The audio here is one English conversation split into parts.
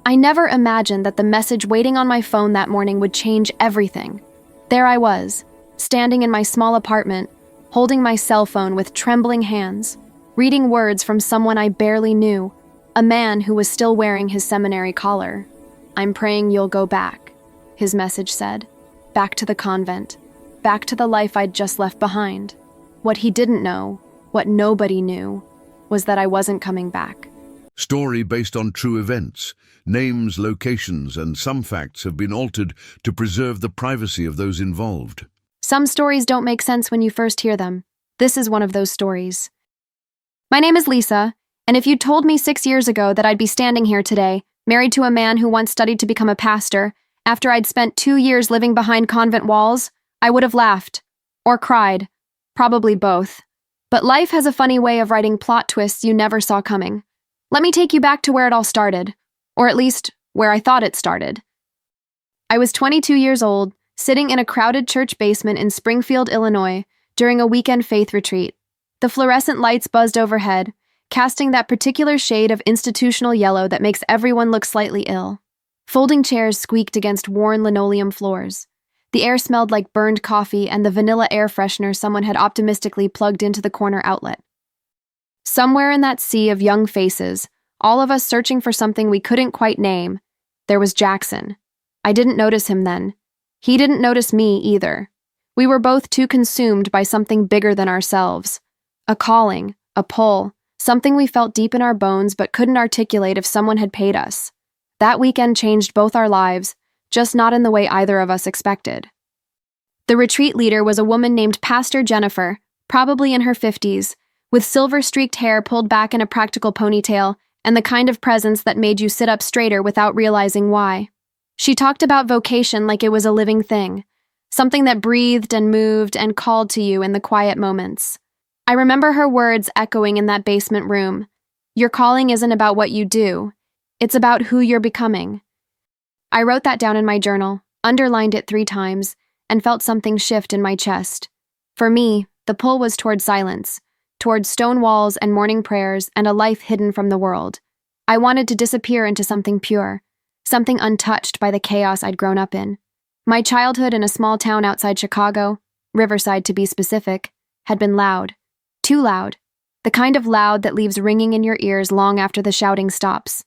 I never imagined that the message waiting on my phone that morning would change everything. There I was, standing in my small apartment, holding my cell phone with trembling hands, reading words from someone I barely knew, a man who was still wearing his seminary collar. "I'm praying you'll go back," his message said. Back to the convent. Back to the life I'd just left behind. What he didn't know, what nobody knew, was that I wasn't coming back. Story based on true events. Names, locations, and some facts have been altered to preserve the privacy of those involved. Some stories don't make sense when you first hear them. This is one of those stories. My name is Lisa, and if you'd told me 6 years ago that I'd be standing here today, married to a man who once studied to become a pastor, after I'd spent 2 years living behind convent walls, I would have laughed. Or cried. Probably both. But life has a funny way of writing plot twists you never saw coming. Let me take you back to where it all started. Or at least, where I thought it started. I was 22 years old, sitting in a crowded church basement in Springfield, Illinois, during a weekend faith retreat. The fluorescent lights buzzed overhead, casting that particular shade of institutional yellow that makes everyone look slightly ill. Folding chairs squeaked against worn linoleum floors. The air smelled like burned coffee and the vanilla air freshener someone had optimistically plugged into the corner outlet. Somewhere in that sea of young faces, all of us searching for something we couldn't quite name, there was Jackson. I didn't notice him then. He didn't notice me either. We were both too consumed by something bigger than ourselves. A calling, a pull, something we felt deep in our bones but couldn't articulate if someone had paid us. That weekend changed both our lives, just not in the way either of us expected. The retreat leader was a woman named Pastor Jennifer, probably in her 50s, with silver-streaked hair pulled back in a practical ponytail and the kind of presence that made you sit up straighter without realizing why. She talked about vocation like it was a living thing, something that breathed and moved and called to you in the quiet moments. I remember her words echoing in that basement room. Your calling isn't about what you do. It's about who you're becoming. I wrote that down in my journal, underlined it 3 times, and felt something shift in my chest. For me, the pull was toward silence, toward stone walls and morning prayers and a life hidden from the world. I wanted to disappear into something pure, something untouched by the chaos I'd grown up in. My childhood in a small town outside Chicago, Riverside to be specific, had been loud. Too loud. The kind of loud that leaves ringing in your ears long after the shouting stops.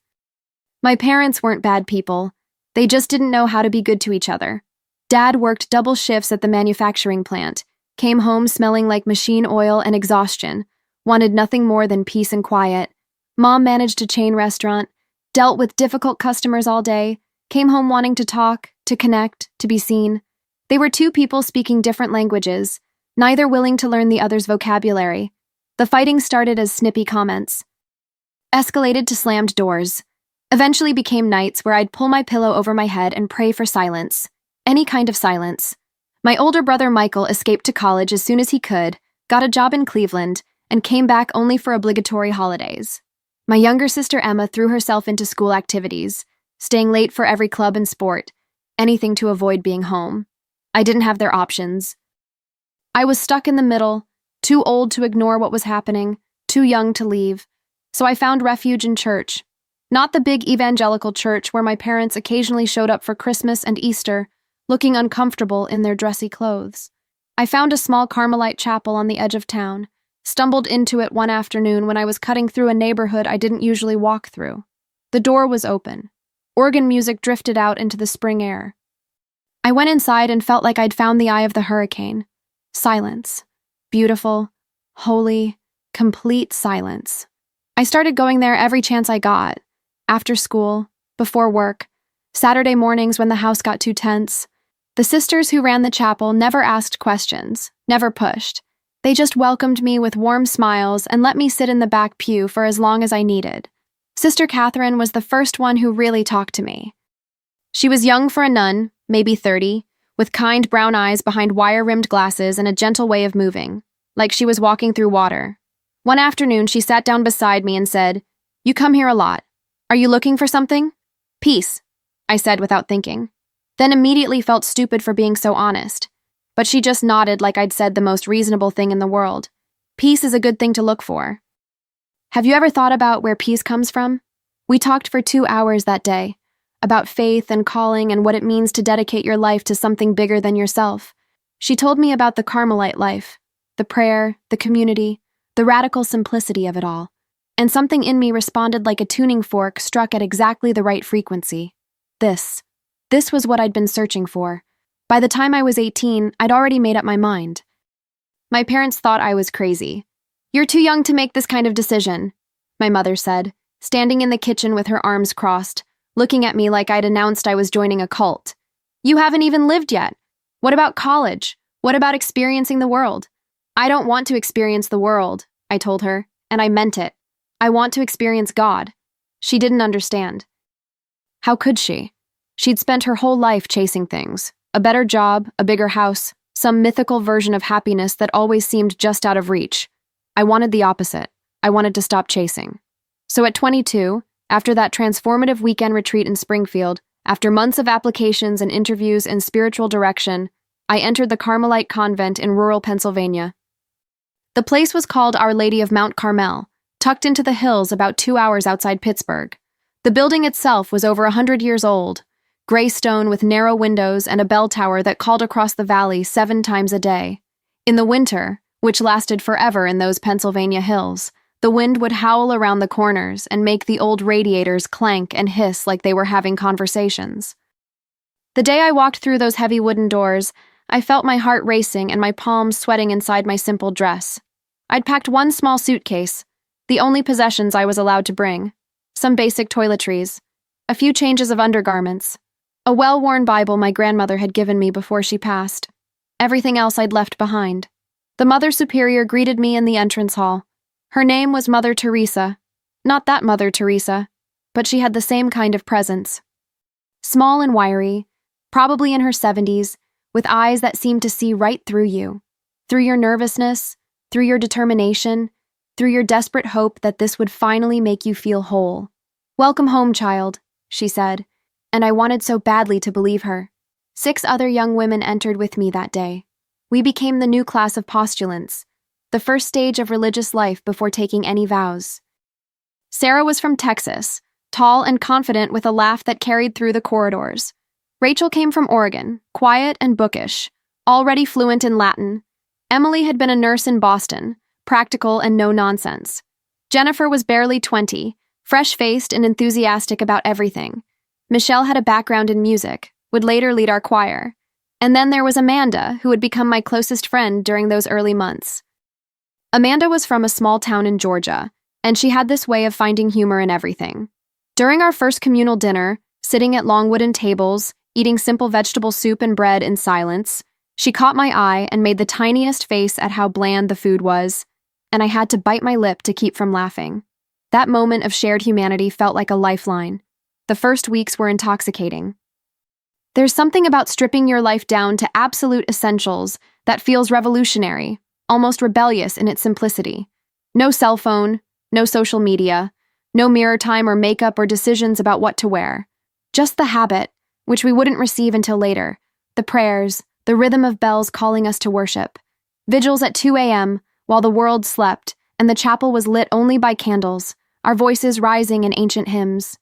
My parents weren't bad people. They just didn't know how to be good to each other. Dad worked double shifts at the manufacturing plant, came home smelling like machine oil and exhaustion, wanted nothing more than peace and quiet. Mom managed a chain restaurant, dealt with difficult customers all day, came home wanting to talk, to connect, to be seen. They were 2 people speaking different languages, neither willing to learn the other's vocabulary. The fighting started as snippy comments, escalated to slammed doors, eventually became nights where I'd pull my pillow over my head and pray for silence, any kind of silence. My older brother Michael escaped to college as soon as he could, got a job in Cleveland, and came back only for obligatory holidays. My younger sister Emma threw herself into school activities, staying late for every club and sport, anything to avoid being home. I didn't have their options. I was stuck in the middle, too old to ignore what was happening, too young to leave, so I found refuge in church. Not the big evangelical church where my parents occasionally showed up for Christmas and Easter, looking uncomfortable in their dressy clothes. I found a small Carmelite chapel on the edge of town, stumbled into it one afternoon when I was cutting through a neighborhood I didn't usually walk through. The door was open. Organ music drifted out into the spring air. I went inside and felt like I'd found the eye of the hurricane. Silence. Beautiful, holy, complete silence. I started going there every chance I got. After school, before work, Saturday mornings when the house got too tense. The sisters who ran the chapel never asked questions, never pushed. They just welcomed me with warm smiles and let me sit in the back pew for as long as I needed. Sister Catherine was the first one who really talked to me. She was young for a nun, maybe 30, with kind brown eyes behind wire-rimmed glasses and a gentle way of moving, like she was walking through water. One afternoon, she sat down beside me and said, "You come here a lot. Are you looking for something?" "Peace," I said without thinking. Then immediately felt stupid for being so honest. But she just nodded like I'd said the most reasonable thing in the world. Peace is a good thing to look for. Have you ever thought about where peace comes from? We talked for 2 hours that day, about faith and calling and what it means to dedicate your life to something bigger than yourself. She told me about the Carmelite life, the prayer, the community, the radical simplicity of it all. And something in me responded like a tuning fork struck at exactly the right frequency. This was what I'd been searching for. By the time I was 18, I'd already made up my mind. My parents thought I was crazy. "You're too young to make this kind of decision," my mother said, standing in the kitchen with her arms crossed, looking at me like I'd announced I was joining a cult. "You haven't even lived yet. What about college? What about experiencing the world?" "I don't want to experience the world," I told her, and I meant it. "I want to experience God." She didn't understand. How could she? She'd spent her whole life chasing things. A better job, a bigger house, some mythical version of happiness that always seemed just out of reach. I wanted the opposite. I wanted to stop chasing. So at 22, after that transformative weekend retreat in Springfield, after months of applications and interviews and spiritual direction, I entered the Carmelite convent in rural Pennsylvania. The place was called Our Lady of Mount Carmel, tucked into the hills about 2 hours outside Pittsburgh. The building itself was over 100 years old, gray stone with narrow windows and a bell tower that called across the valley 7 times a day. In the winter, which lasted forever in those Pennsylvania hills, the wind would howl around the corners and make the old radiators clank and hiss like they were having conversations. The day I walked through those heavy wooden doors, I felt my heart racing and my palms sweating inside my simple dress. I'd packed one small suitcase, the only possessions I was allowed to bring, some basic toiletries, a few changes of undergarments, a well-worn Bible my grandmother had given me before she passed. Everything else I'd left behind. The Mother Superior greeted me in the entrance hall. Her name was Mother Teresa. Not that Mother Teresa, but she had the same kind of presence. Small and wiry, probably in her 70s, with eyes that seemed to see right through you, through your nervousness, through your determination, through your desperate hope that this would finally make you feel whole. "Welcome home, child," she said, and I wanted so badly to believe her. 6 other young women entered with me that day. We became the new class of postulants, the first stage of religious life before taking any vows. Sarah was from Texas, tall and confident with a laugh that carried through the corridors. Rachel came from Oregon, quiet and bookish, already fluent in Latin. Emily had been a nurse in Boston, practical and no-nonsense. Jennifer was barely 20, fresh-faced and enthusiastic about everything. Michelle had a background in music, would later lead our choir. And then there was Amanda, who would become my closest friend during those early months. Amanda was from a small town in Georgia, and she had this way of finding humor in everything. During our first communal dinner, sitting at long wooden tables, eating simple vegetable soup and bread in silence, she caught my eye and made the tiniest face at how bland the food was, and I had to bite my lip to keep from laughing. That moment of shared humanity felt like a lifeline. The first weeks were intoxicating. There's something about stripping your life down to absolute essentials that feels revolutionary, almost rebellious in its simplicity. No cell phone, no social media, no mirror time or makeup or decisions about what to wear. Just the habit, which we wouldn't receive until later, the prayers, the rhythm of bells calling us to worship, vigils at 2 a.m. while the world slept and the chapel was lit only by candles, our voices rising in ancient hymns.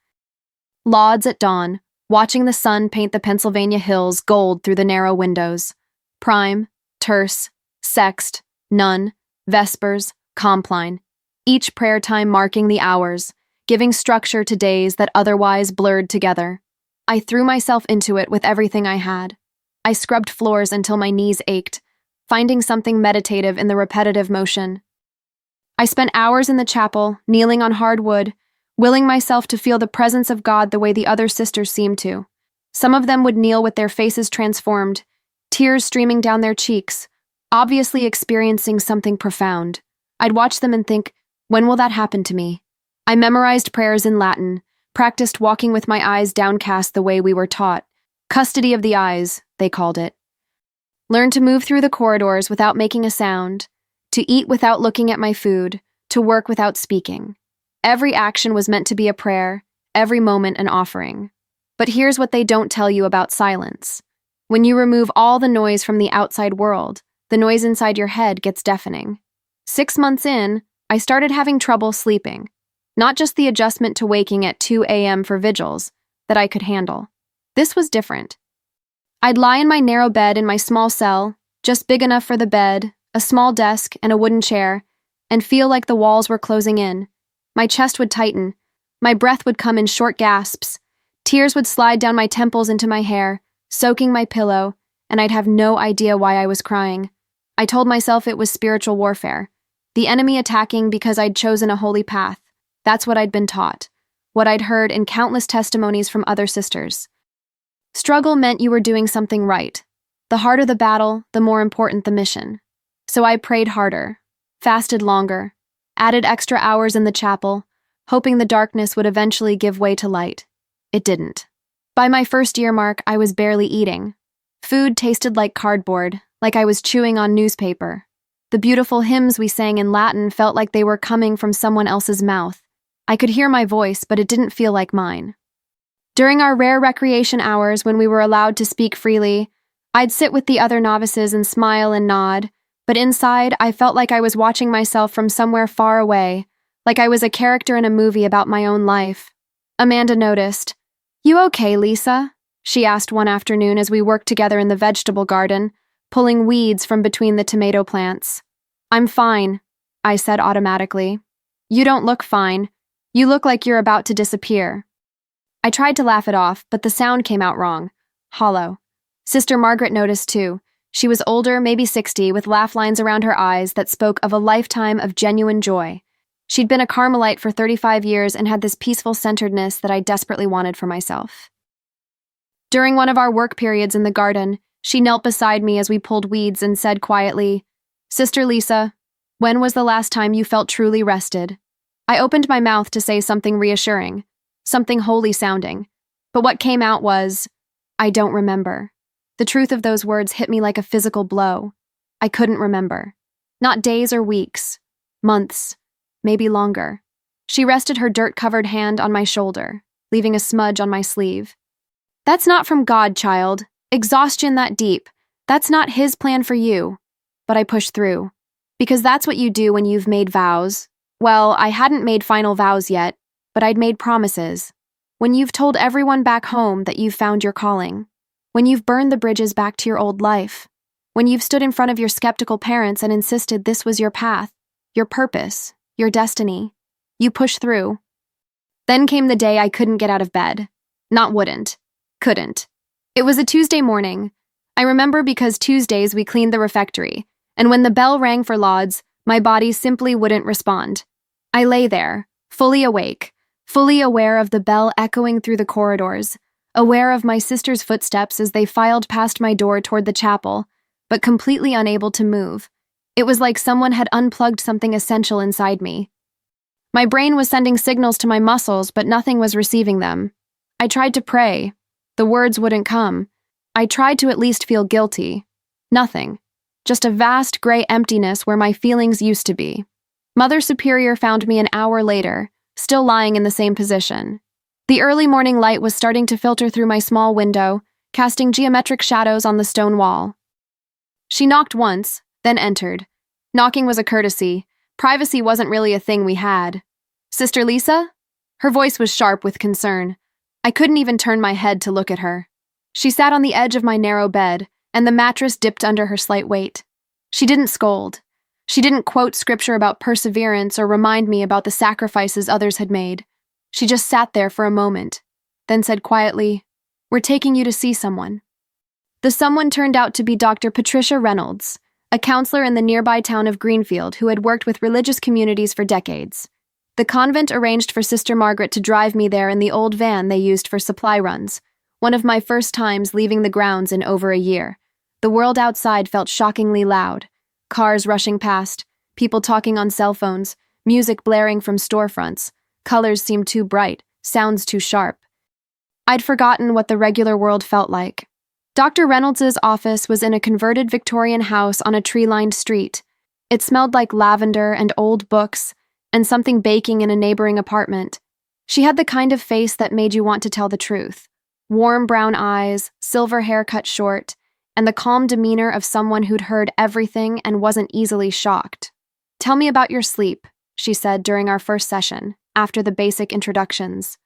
Lauds at dawn, watching the sun paint the Pennsylvania hills gold through the narrow windows. Prime, terce, sext, nun, vespers, compline. Each prayer time marking the hours, giving structure to days that otherwise blurred together. I threw myself into it with everything I had. I scrubbed floors until my knees ached, finding something meditative in the repetitive motion. I spent hours in the chapel, kneeling on hard wood, willing myself to feel the presence of God the way the other sisters seemed to. Some of them would kneel with their faces transformed, tears streaming down their cheeks, obviously experiencing something profound. I'd watch them and think, when will that happen to me? I memorized prayers in Latin, practiced walking with my eyes downcast the way we were taught. Custody of the eyes, they called it. Learned to move through the corridors without making a sound, to eat without looking at my food, to work without speaking. Every action was meant to be a prayer, every moment an offering. But here's what they don't tell you about silence. When you remove all the noise from the outside world, the noise inside your head gets deafening. 6 months in, I started having trouble sleeping. Not just the adjustment to waking at 2 a.m. for vigils, that I could handle. This was different. I'd lie in my narrow bed in my small cell, just big enough for the bed, a small desk, and a wooden chair, and feel like the walls were closing in. My chest would tighten. My breath would come in short gasps. Tears would slide down my temples into my hair, soaking my pillow, and I'd have no idea why I was crying. I told myself it was spiritual warfare. The enemy attacking because I'd chosen a holy path. That's what I'd been taught. What I'd heard in countless testimonies from other sisters. Struggle meant you were doing something right. The harder the battle, the more important the mission. So I prayed harder, fasted longer, added extra hours in the chapel, hoping the darkness would eventually give way to light. It didn't. By my first year mark, I was barely eating. Food tasted like cardboard, like I was chewing on newspaper. The beautiful hymns we sang in Latin felt like they were coming from someone else's mouth. I could hear my voice, but it didn't feel like mine. During our rare recreation hours when we were allowed to speak freely, I'd sit with the other novices and smile and nod, but inside I felt like I was watching myself from somewhere far away, like I was a character in a movie about my own life. Amanda noticed. "You okay, Lisa?" she asked one afternoon as we worked together in the vegetable garden, pulling weeds from between the tomato plants. "I'm fine," I said automatically. "You don't look fine. You look like you're about to disappear." I tried to laugh it off, but the sound came out wrong. Hollow. Sister Margaret noticed too. She was older, maybe 60, with laugh lines around her eyes that spoke of a lifetime of genuine joy. She'd been a Carmelite for 35 years and had this peaceful centeredness that I desperately wanted for myself. During one of our work periods in the garden, she knelt beside me as we pulled weeds and said quietly, "Sister Lisa, when was the last time you felt truly rested?" I opened my mouth to say something reassuring, something holy sounding, but what came out was, "I don't remember." The truth of those words hit me like a physical blow. I couldn't remember. Not days or weeks. Months. Maybe longer. She rested her dirt-covered hand on my shoulder, leaving a smudge on my sleeve. "That's not from God, child. Exhaustion that deep. That's not His plan for you." But I pushed through. Because that's what you do when you've made vows. Well, I hadn't made final vows yet, but I'd made promises. When you've told everyone back home that you've found your calling. When you've burned the bridges back to your old life. When you've stood in front of your skeptical parents and insisted this was your path, your purpose, your destiny. You push through. Then came the day I couldn't get out of bed. Not wouldn't. Couldn't. It was a Tuesday morning. I remember because Tuesdays we cleaned the refectory, and when the bell rang for lauds, my body simply wouldn't respond. I lay there, fully awake, fully aware of the bell echoing through the corridors, aware of my sister's footsteps as they filed past my door toward the chapel, but completely unable to move. It was like someone had unplugged something essential inside me. My brain was sending signals to my muscles, but nothing was receiving them. I tried to pray. The words wouldn't come. I tried to at least feel guilty. Nothing. Just a vast gray emptiness where my feelings used to be. Mother Superior found me an hour later, still lying in the same position. The early morning light was starting to filter through my small window, casting geometric shadows on the stone wall. She knocked once, then entered. Knocking was a courtesy. Privacy wasn't really a thing we had. "Sister Lisa?" Her voice was sharp with concern. I couldn't even turn my head to look at her. She sat on the edge of my narrow bed, and the mattress dipped under her slight weight. She didn't scold. She didn't quote scripture about perseverance or remind me about the sacrifices others had made. She just sat there for a moment, then said quietly, "We're taking you to see someone." The someone turned out to be Dr. Patricia Reynolds, a counselor in the nearby town of Greenfield who had worked with religious communities for decades. The convent arranged for Sister Margaret to drive me there in the old van they used for supply runs, one of my first times leaving the grounds in over a year. The world outside felt shockingly loud. Cars rushing past, people talking on cell phones, music blaring from storefronts. Colors seemed too bright, sounds too sharp. I'd forgotten what the regular world felt like. Dr. Reynolds's office was in a converted Victorian house on a tree-lined street. It smelled like lavender and old books, and something baking in a neighboring apartment. She had the kind of face that made you want to tell the truth. Warm brown eyes, silver hair cut short, and the calm demeanor of someone who'd heard everything and wasn't easily shocked. "Tell me about your sleep," she said during our first session, after the basic introductions.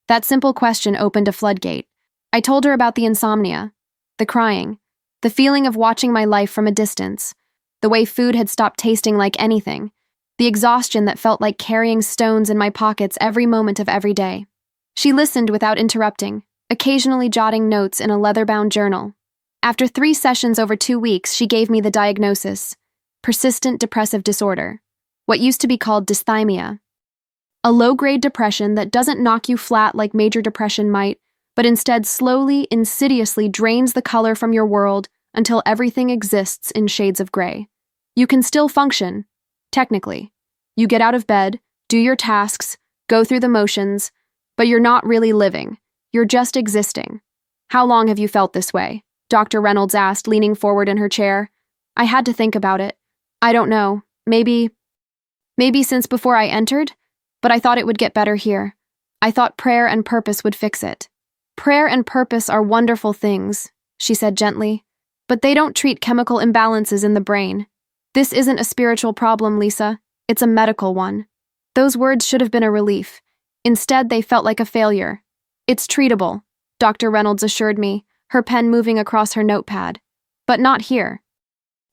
That simple question opened a floodgate. I told her about the insomnia, the crying, the feeling of watching my life from a distance, the way food had stopped tasting like anything, the exhaustion that felt like carrying stones in my pockets every moment of every day. She listened without interrupting, occasionally jotting notes in a leather-bound journal. After 3 sessions over 2 weeks, she gave me the diagnosis: persistent depressive disorder, what used to be called dysthymia. A low-grade depression that doesn't knock you flat like major depression might, but instead slowly, insidiously drains the color from your world until everything exists in shades of gray. You can still function, technically. You get out of bed, do your tasks, go through the motions, but you're not really living. You're just existing. How long have you felt this way? Dr. Reynolds asked, leaning forward in her chair. I had to think about it. I don't know. Maybe since before I entered, but I thought it would get better here. I thought prayer and purpose would fix it. Prayer and purpose are wonderful things, she said gently, but they don't treat chemical imbalances in the brain. This isn't a spiritual problem, Lisa. It's a medical one. Those words should have been a relief. Instead, they felt like a failure. It's treatable, Dr. Reynolds assured me, her pen moving across her notepad. But not here.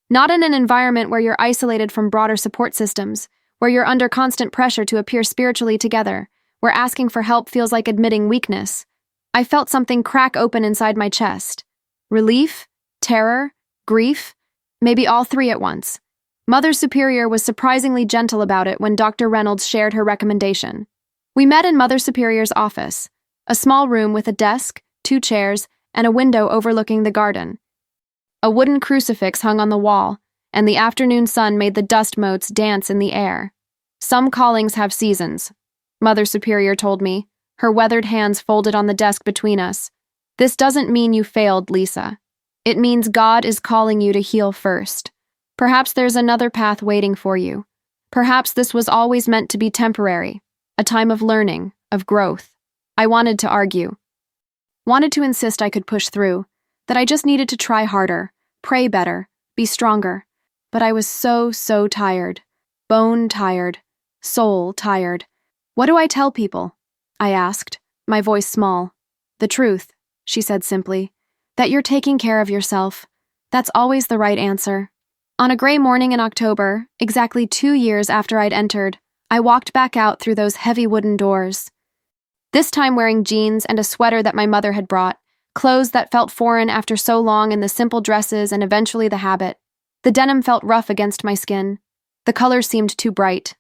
Not in an environment where you're isolated from broader support systems, where you're under constant pressure to appear spiritually together, where asking for help feels like admitting weakness. I felt something crack open inside my chest. Relief, terror, grief, maybe all three at once. Mother Superior was surprisingly gentle about it when Dr. Reynolds shared her recommendation. We met in Mother Superior's office, a small room with a desk, 2 chairs, and a window overlooking the garden. A wooden crucifix hung on the wall, and the afternoon sun made the dust motes dance in the air. Some callings have seasons, Mother Superior told me, her weathered hands folded on the desk between us. This doesn't mean you failed, Lisa. It means God is calling you to heal first. Perhaps there's another path waiting for you. Perhaps this was always meant to be temporary, a time of learning, of growth. I wanted to argue. Wanted to insist I could push through, that I just needed to try harder, pray better, be stronger. But I was so tired. Bone tired. Soul tired. What do I tell people? I asked, my voice small. The truth, she said simply. That you're taking care of yourself. That's always the right answer. On a gray morning in October, exactly 2 years after I'd entered, I walked back out through those heavy wooden doors. This time wearing jeans and a sweater that my mother had brought, clothes that felt foreign after so long in the simple dresses and eventually the habit. The denim felt rough against my skin. The colors seemed too bright.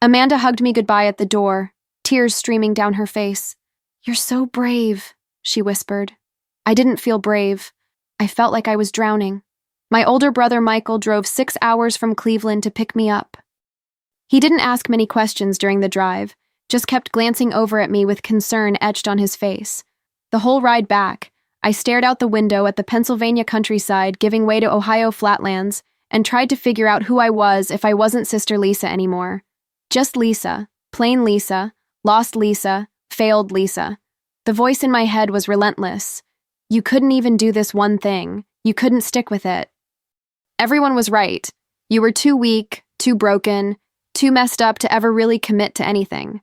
Amanda hugged me goodbye at the door, tears streaming down her face. You're so brave, she whispered. I didn't feel brave. I felt like I was drowning. My older brother Michael drove 6 hours from Cleveland to pick me up. He didn't ask many questions during the drive, just kept glancing over at me with concern etched on his face. The whole ride back, I stared out the window at the Pennsylvania countryside giving way to Ohio flatlands and tried to figure out who I was if I wasn't Sister Lisa anymore. Just Lisa, plain Lisa, lost Lisa, failed Lisa. The voice in my head was relentless. You couldn't even do this one thing. You couldn't stick with it. Everyone was right. You were too weak, too broken, too messed up to ever really commit to anything.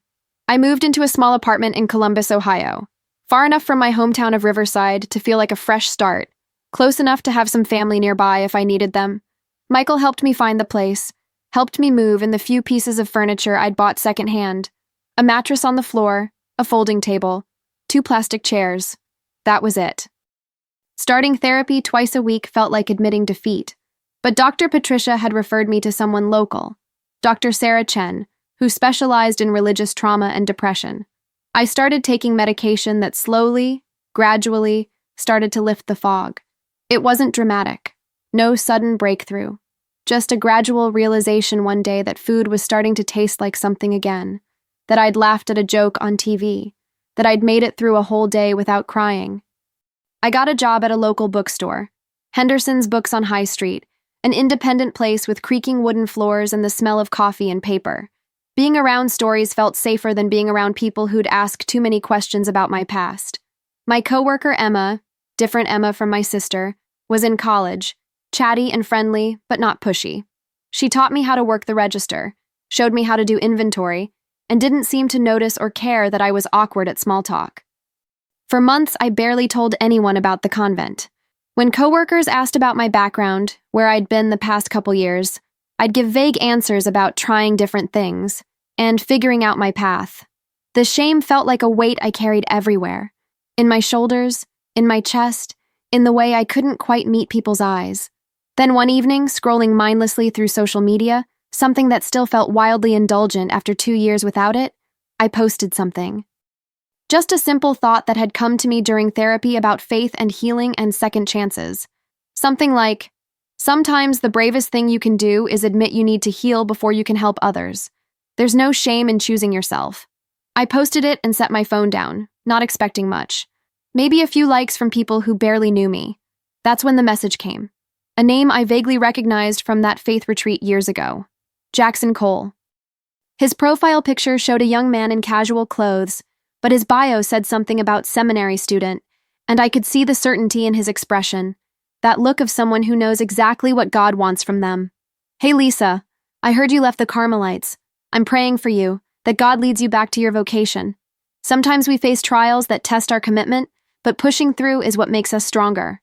I moved into a small apartment in Columbus, Ohio, far enough from my hometown of Riverside to feel like a fresh start, close enough to have some family nearby if I needed them. Michael helped me find the place, helped me move in the few pieces of furniture I'd bought secondhand. A mattress on the floor, a folding table, 2 plastic chairs. That was it. Starting therapy twice a week felt like admitting defeat, but Dr. Patricia had referred me to someone local, Dr. Sarah Chen, who specialized in religious trauma and depression. I started taking medication that slowly, gradually, started to lift the fog. It wasn't dramatic. No sudden breakthrough. Just a gradual realization one day that food was starting to taste like something again, that I'd laughed at a joke on TV, that I'd made it through a whole day without crying. I got a job at a local bookstore, Henderson's Books on High Street, an independent place with creaking wooden floors and the smell of coffee and paper. Being around stories felt safer than being around people who'd ask too many questions about my past. My coworker Emma, different Emma from my sister, was in college, chatty and friendly, but not pushy. She taught me how to work the register, showed me how to do inventory, and didn't seem to notice or care that I was awkward at small talk. For months, I barely told anyone about the convent. When coworkers asked about my background, where I'd been the past couple years, I'd give vague answers about trying different things and figuring out my path. The shame felt like a weight I carried everywhere, in my shoulders, in my chest, in the way I couldn't quite meet people's eyes. Then one evening, scrolling mindlessly through social media, something that still felt wildly indulgent after 2 years without it, I posted something. Just a simple thought that had come to me during therapy about faith and healing and second chances. Something like, sometimes the bravest thing you can do is admit you need to heal before you can help others. There's no shame in choosing yourself. I posted it and set my phone down, not expecting much. Maybe a few likes from people who barely knew me. That's when the message came. A name I vaguely recognized from that faith retreat years ago. Jackson Cole. His profile picture showed a young man in casual clothes, but his bio said something about seminary student, and I could see the certainty in his expression, that look of someone who knows exactly what God wants from them. Hey Lisa, I heard you left the Carmelites. I'm praying for you, that God leads you back to your vocation. Sometimes we face trials that test our commitment, but pushing through is what makes us stronger.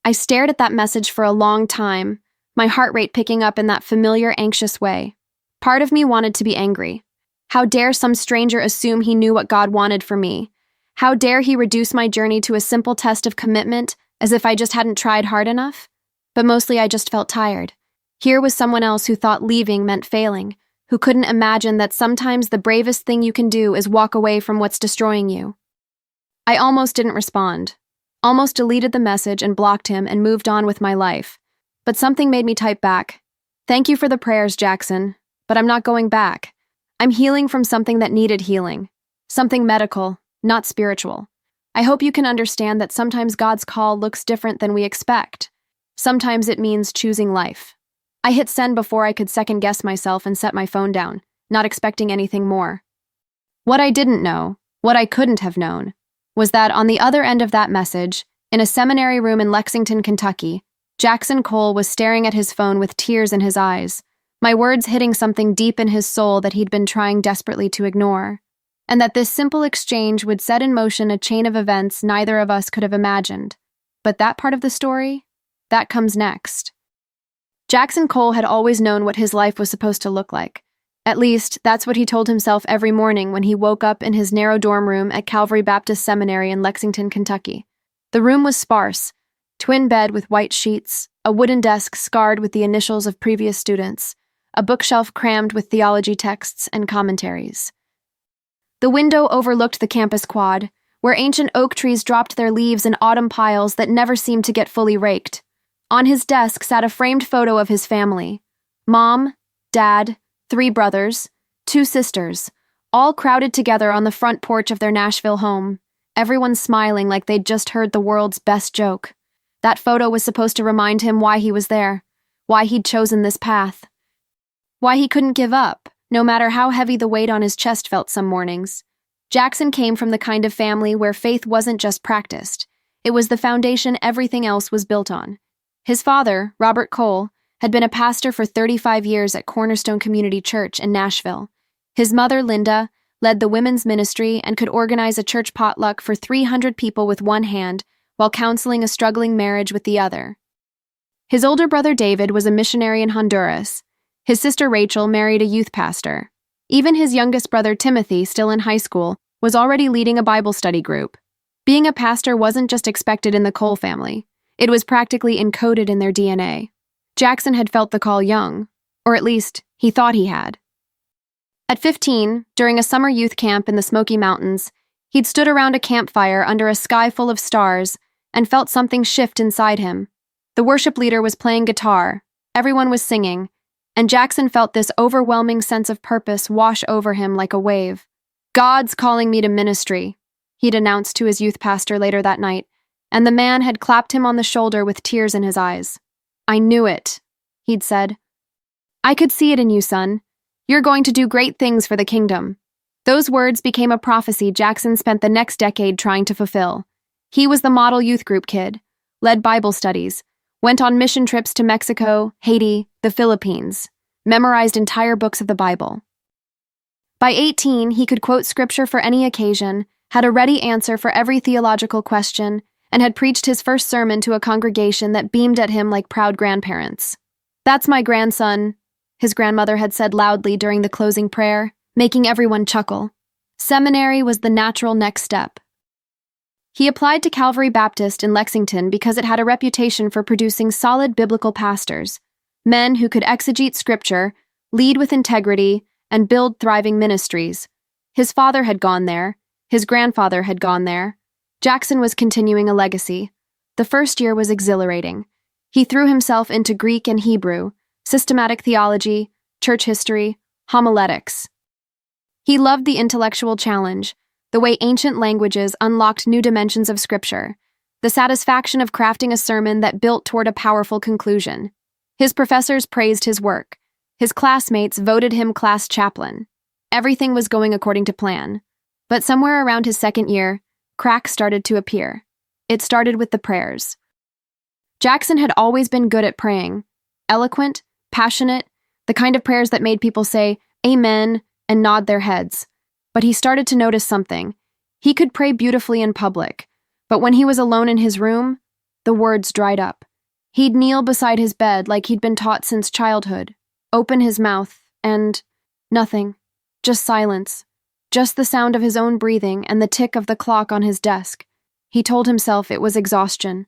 I stared at that message for a long time, my heart rate picking up in that familiar, anxious way. Part of me wanted to be angry. How dare some stranger assume he knew what God wanted for me? How dare he reduce my journey to a simple test of commitment, as if I just hadn't tried hard enough? But mostly I just felt tired. Here was someone else who thought leaving meant failing, who couldn't imagine that sometimes the bravest thing you can do is walk away from what's destroying you. I almost didn't respond, almost deleted the message and blocked him and moved on with my life. But something made me type back, "Thank you for the prayers, Jackson, but I'm not going back. I'm healing from something that needed healing. Something medical, not spiritual. I hope you can understand that sometimes God's call looks different than we expect. Sometimes it means choosing life." I hit send before I could second-guess myself and set my phone down, not expecting anything more. What I didn't know, what I couldn't have known, was that on the other end of that message, in a seminary room in Lexington, Kentucky, Jackson Cole was staring at his phone with tears in his eyes, my words hitting something deep in his soul that he'd been trying desperately to ignore, and that this simple exchange would set in motion a chain of events neither of us could have imagined. But that part of the story? That comes next. Jackson Cole had always known what his life was supposed to look like. At least, that's what he told himself every morning when he woke up in his narrow dorm room at Calvary Baptist Seminary in Lexington, Kentucky. The room was sparse, twin bed with white sheets, a wooden desk scarred with the initials of previous students, a bookshelf crammed with theology texts and commentaries. The window overlooked the campus quad, where ancient oak trees dropped their leaves in autumn piles that never seemed to get fully raked. On his desk sat a framed photo of his family. Mom, Dad, 3 brothers, 2 sisters, all crowded together on the front porch of their Nashville home, everyone smiling like they'd just heard the world's best joke. That photo was supposed to remind him why he was there, why he'd chosen this path, why he couldn't give up, no matter how heavy the weight on his chest felt some mornings. Jackson came from the kind of family where faith wasn't just practiced. It was the foundation everything else was built on. His father, Robert Cole, had been a pastor for 35 years at Cornerstone Community Church in Nashville. His mother, Linda, led the women's ministry and could organize a church potluck for 300 people with one hand while counseling a struggling marriage with the other. His older brother, David, was a missionary in Honduras. His sister, Rachel, married a youth pastor. Even his youngest brother, Timothy, still in high school, was already leading a Bible study group. Being a pastor wasn't just expected in the Cole family. It was practically encoded in their DNA. Jackson had felt the call young, or at least, he thought he had. At 15, during a summer youth camp in the Smoky Mountains, he'd stood around a campfire under a sky full of stars and felt something shift inside him. The worship leader was playing guitar, everyone was singing, and Jackson felt this overwhelming sense of purpose wash over him like a wave. "God's calling me to ministry," he'd announced to his youth pastor later that night, and the man had clapped him on the shoulder with tears in his eyes. "I knew it," he'd said. "I could see it in you, son. You're going to do great things for the kingdom." Those words became a prophecy Jackson spent the next decade trying to fulfill. He was the model youth group kid, led Bible studies, went on mission trips to Mexico, Haiti, the Philippines, memorized entire books of the Bible. By 18, he could quote scripture for any occasion, had a ready answer for every theological question, and had preached his first sermon to a congregation that beamed at him like proud grandparents. "That's my grandson," his grandmother had said loudly during the closing prayer, making everyone chuckle. Seminary was the natural next step. He applied to Calvary Baptist in Lexington because it had a reputation for producing solid biblical pastors, men who could exegete scripture, lead with integrity, and build thriving ministries. His father had gone there. His grandfather had gone there. Jackson was continuing a legacy. The first year was exhilarating. He threw himself into Greek and Hebrew, systematic theology, church history, homiletics. He loved the intellectual challenge, the way ancient languages unlocked new dimensions of scripture, the satisfaction of crafting a sermon that built toward a powerful conclusion. His professors praised his work. His classmates voted him class chaplain. Everything was going according to plan. But somewhere around his second year, cracks started to appear. It started with the prayers. Jackson had always been good at praying. Eloquent, passionate, the kind of prayers that made people say, "Amen," and nod their heads. But he started to notice something. He could pray beautifully in public, but when he was alone in his room, the words dried up. He'd kneel beside his bed like he'd been taught since childhood, open his mouth, and nothing. Just silence. Just the sound of his own breathing and the tick of the clock on his desk. He told himself it was exhaustion.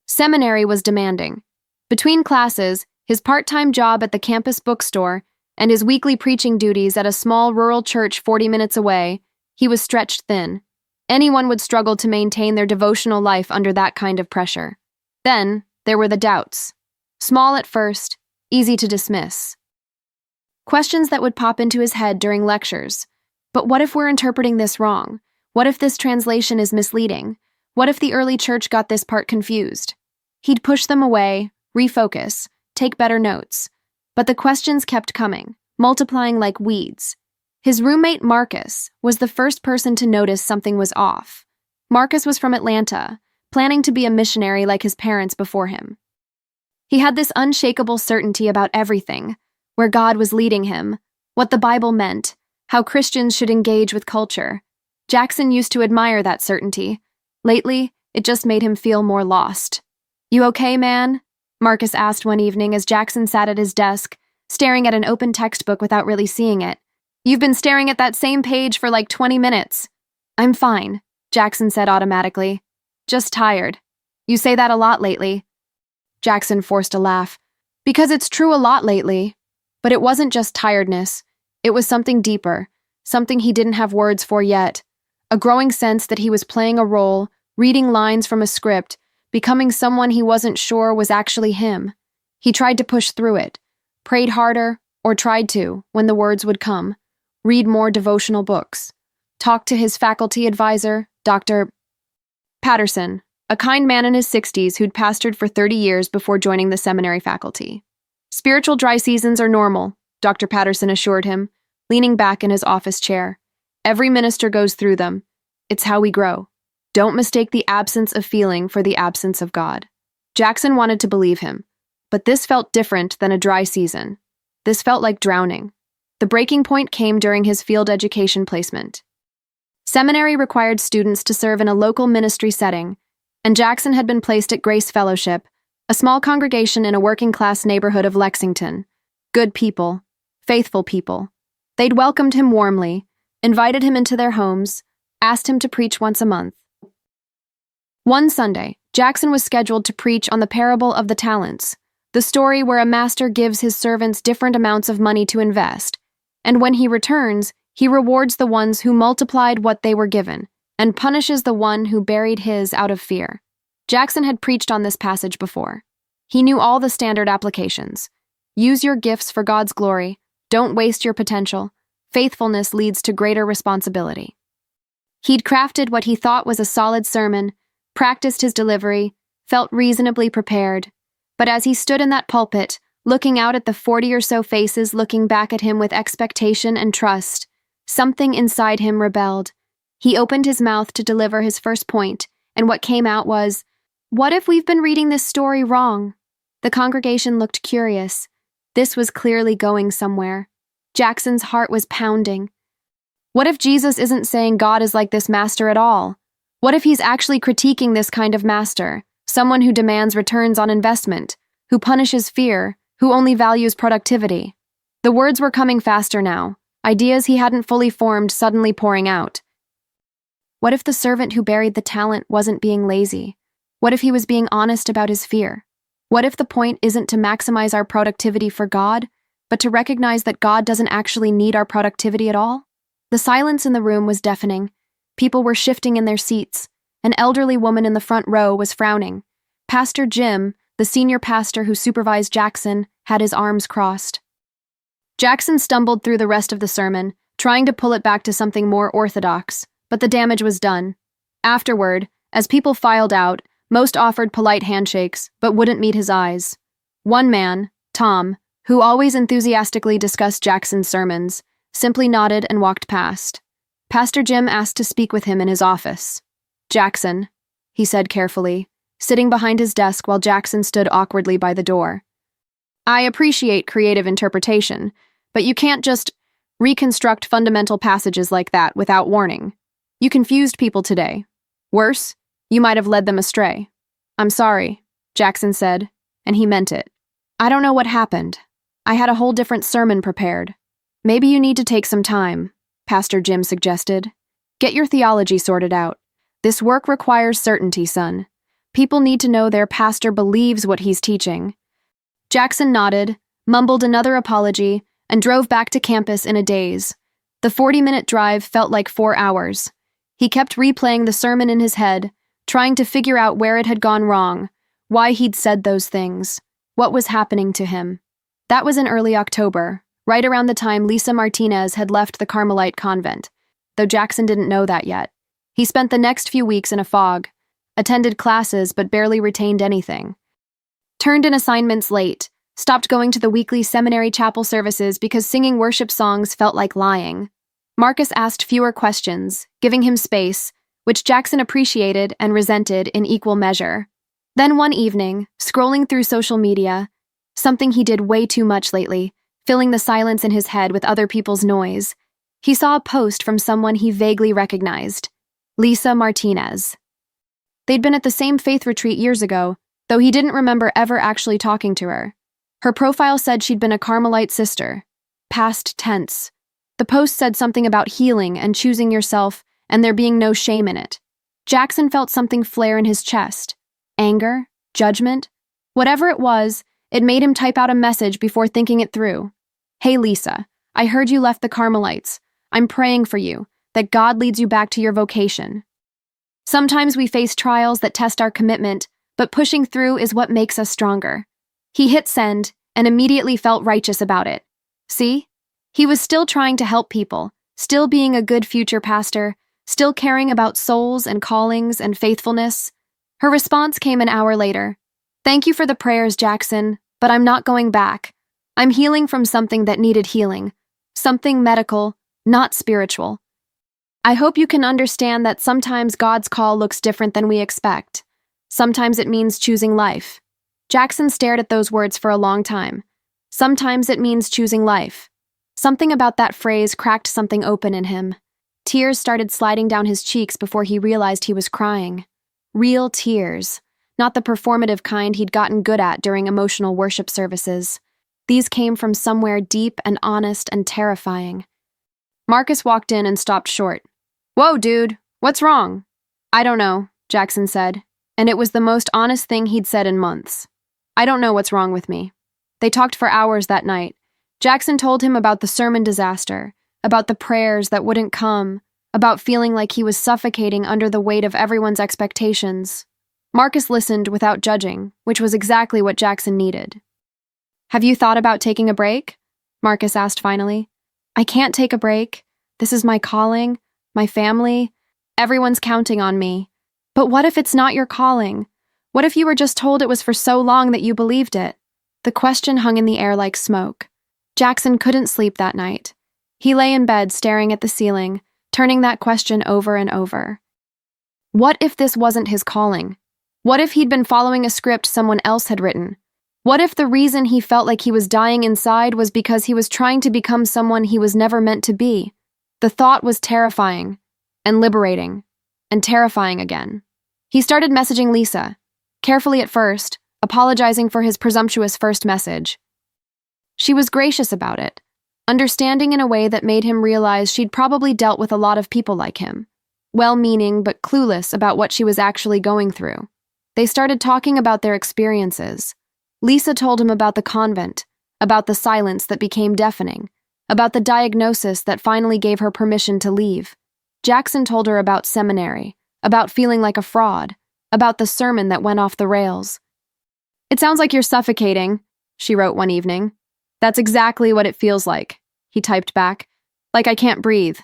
Seminary was demanding. Between classes, his part-time job at the campus bookstore, and his weekly preaching duties at a small rural church 40 minutes away, he was stretched thin. Anyone would struggle to maintain their devotional life under that kind of pressure. Then, there were the doubts. Small at first, easy to dismiss. Questions that would pop into his head during lectures. But what if we're interpreting this wrong? What if this translation is misleading? What if the early church got this part confused? He'd push them away, refocus, take better notes. But the questions kept coming, multiplying like weeds. His roommate Marcus was the first person to notice something was off. Marcus was from Atlanta, planning to be a missionary like his parents before him. He had this unshakable certainty about everything, where God was leading him, what the Bible meant, how Christians should engage with culture. Jackson used to admire that certainty. Lately, it just made him feel more lost. "You okay, man?" Marcus asked one evening as Jackson sat at his desk, staring at an open textbook without really seeing it. "You've been staring at that same page for like 20 minutes. "I'm fine," Jackson said automatically. "Just tired. You say that a lot lately." Jackson forced a laugh. "Because it's true a lot lately." But it wasn't just tiredness. It was something deeper, something he didn't have words for yet. A growing sense that he was playing a role, reading lines from a script, becoming someone he wasn't sure was actually him. He tried to push through it, prayed harder, or tried to, when the words would come, read more devotional books, talk to his faculty advisor, Dr. Patterson, a kind man in his 60s who'd pastored for 30 years before joining the seminary faculty. "Spiritual dry seasons are normal," Dr. Patterson assured him, leaning back in his office chair. "Every minister goes through them. It's how we grow. Don't mistake the absence of feeling for the absence of God." Jackson wanted to believe him, but this felt different than a dry season. This felt like drowning. The breaking point came during his field education placement. Seminary required students to serve in a local ministry setting, and Jackson had been placed at Grace Fellowship, a small congregation in a working-class neighborhood of Lexington. Good people, faithful people. They'd welcomed him warmly, invited him into their homes, asked him to preach once a month. One Sunday, Jackson was scheduled to preach on the parable of the talents, the story where a master gives his servants different amounts of money to invest, and when he returns, he rewards the ones who multiplied what they were given, and punishes the one who buried his out of fear. Jackson had preached on this passage before. He knew all the standard applications. Use your gifts for God's glory. Don't waste your potential. Faithfulness leads to greater responsibility. He'd crafted what he thought was a solid sermon, practiced his delivery, felt reasonably prepared. But as he stood in that pulpit, looking out at the 40 or so faces looking back at him with expectation and trust, something inside him rebelled. He opened his mouth to deliver his first point, and what came out was, "What if we've been reading this story wrong?" The congregation looked curious. This was clearly going somewhere. Jackson's heart was pounding. What if Jesus isn't saying God is like this master at all? What if he's actually critiquing this kind of master, someone who demands returns on investment, who punishes fear, who only values productivity? The words were coming faster now, ideas he hadn't fully formed suddenly pouring out. What if the servant who buried the talent wasn't being lazy? What if he was being honest about his fear? What if the point isn't to maximize our productivity for God, but to recognize that God doesn't actually need our productivity at all? The silence in the room was deafening. People were shifting in their seats. An elderly woman in the front row was frowning. Pastor Jim, the senior pastor who supervised Jackson, had his arms crossed. Jackson stumbled through the rest of the sermon, trying to pull it back to something more orthodox, but the damage was done. Afterward, as people filed out, most offered polite handshakes, but wouldn't meet his eyes. One man, Tom, who always enthusiastically discussed Jackson's sermons, simply nodded and walked past. Pastor Jim asked to speak with him in his office. "Jackson," he said carefully, sitting behind his desk while Jackson stood awkwardly by the door. "I appreciate creative interpretation, but you can't just reconstruct fundamental passages like that without warning. You confused people today. Worse, you might have led them astray." "I'm sorry," Jackson said, and he meant it. "I don't know what happened. I had a whole different sermon prepared." "Maybe you need to take some time," Pastor Jim suggested. "Get your theology sorted out. This work requires certainty, son. People need to know their pastor believes what he's teaching." Jackson nodded, mumbled another apology, and drove back to campus in a daze. The 40-minute drive felt like 4 hours. He kept replaying the sermon in his head, trying to figure out where it had gone wrong, why he'd said those things, what was happening to him. That was in early October, right around the time Lisa Martinez had left the Carmelite convent, though Jackson didn't know that yet. He spent the next few weeks in a fog, attended classes but barely retained anything. Turned in assignments late, stopped going to the weekly seminary chapel services because singing worship songs felt like lying. Marcus asked fewer questions, giving him space, which Jackson appreciated and resented in equal measure. Then one evening, scrolling through social media, something he did way too much lately, filling the silence in his head with other people's noise, he saw a post from someone he vaguely recognized, Lisa Martinez. They'd been at the same faith retreat years ago, though he didn't remember ever actually talking to her. Her profile said she'd been a Carmelite sister. Past tense. The post said something about healing and choosing yourself and there being no shame in it. Jackson felt something flare in his chest. Anger? Judgment? Whatever it was, it made him type out a message before thinking it through. "Hey Lisa, I heard you left the Carmelites. I'm praying for you, that God leads you back to your vocation. Sometimes we face trials that test our commitment, but pushing through is what makes us stronger." He hit send and immediately felt righteous about it. See? He was still trying to help people, still being a good future pastor, still caring about souls and callings and faithfulness. Her response came an hour later. "Thank you for the prayers, Jackson, but I'm not going back. I'm healing from something that needed healing. Something medical, not spiritual. I hope you can understand that sometimes God's call looks different than we expect. Sometimes it means choosing life." Jackson stared at those words for a long time. Sometimes it means choosing life. Something about that phrase cracked something open in him. Tears started sliding down his cheeks before he realized he was crying. Real tears, not the performative kind he'd gotten good at during emotional worship services. These came from somewhere deep and honest and terrifying. Marcus walked in and stopped short. "Whoa, dude, what's wrong?" "I don't know," Jackson said, and it was the most honest thing he'd said in months. "I don't know what's wrong with me." They talked for hours that night. Jackson told him about the sermon disaster, about the prayers that wouldn't come, about feeling like he was suffocating under the weight of everyone's expectations. Marcus listened without judging, which was exactly what Jackson needed. "Have you thought about taking a break?" Marcus asked finally. "I can't take a break. This is my calling, my family. Everyone's counting on me. But what if it's not your calling? What if you were just told it was for so long that you believed it?" The question hung in the air like smoke. Jackson couldn't sleep that night. He lay in bed staring at the ceiling, turning that question over and over. What if this wasn't his calling? What if he'd been following a script someone else had written? What if the reason he felt like he was dying inside was because he was trying to become someone he was never meant to be? The thought was terrifying and liberating and terrifying again. He started messaging Lisa, carefully at first, apologizing for his presumptuous first message. She was gracious about it, understanding in a way that made him realize she'd probably dealt with a lot of people like him, well-meaning but clueless about what she was actually going through. They started talking about their experiences. Lisa told him about the convent, about the silence that became deafening, about the diagnosis that finally gave her permission to leave. Jackson told her about seminary, about feeling like a fraud, about the sermon that went off the rails. "It sounds like you're suffocating," she wrote one evening. "That's exactly what it feels like," he typed back. "Like I can't breathe.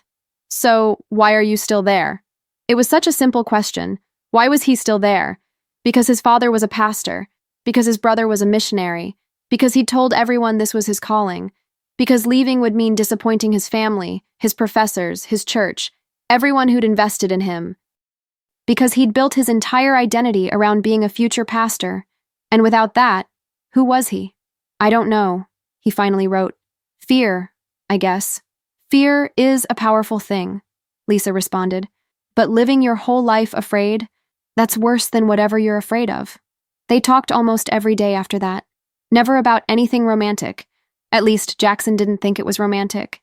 So, why are you still there?" It was such a simple question. Why was he still there? Because his father was a pastor, because his brother was a missionary, because he'd told everyone this was his calling, because leaving would mean disappointing his family, his professors, his church, everyone who'd invested in him, because he'd built his entire identity around being a future pastor, and without that, who was he? "I don't know," he finally wrote. "Fear, I guess. Fear is a powerful thing," Lisa responded. "But living your whole life afraid, that's worse than whatever you're afraid of." They talked almost every day after that, never about anything romantic. At least Jackson didn't think it was romantic.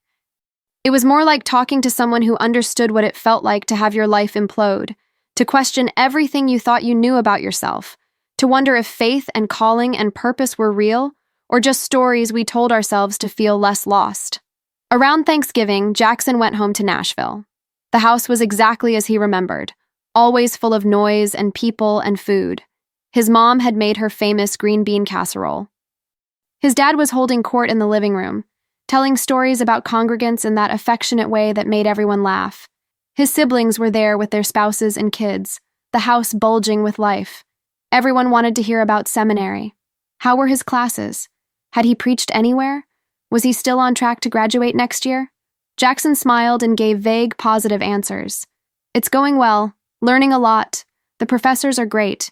It was more like talking to someone who understood what it felt like to have your life implode, to question everything you thought you knew about yourself, to wonder if faith and calling and purpose were real, or just stories we told ourselves to feel less lost. Around Thanksgiving, Jackson went home to Nashville. The house was exactly as he remembered, always full of noise and people and food. His mom had made her famous green bean casserole. His dad was holding court in the living room, telling stories about congregants in that affectionate way that made everyone laugh. His siblings were there with their spouses and kids, the house bulging with life. Everyone wanted to hear about seminary. How were his classes? Had he preached anywhere? Was he still on track to graduate next year? Jackson smiled and gave vague, positive answers. "It's going well, learning a lot. The professors are great."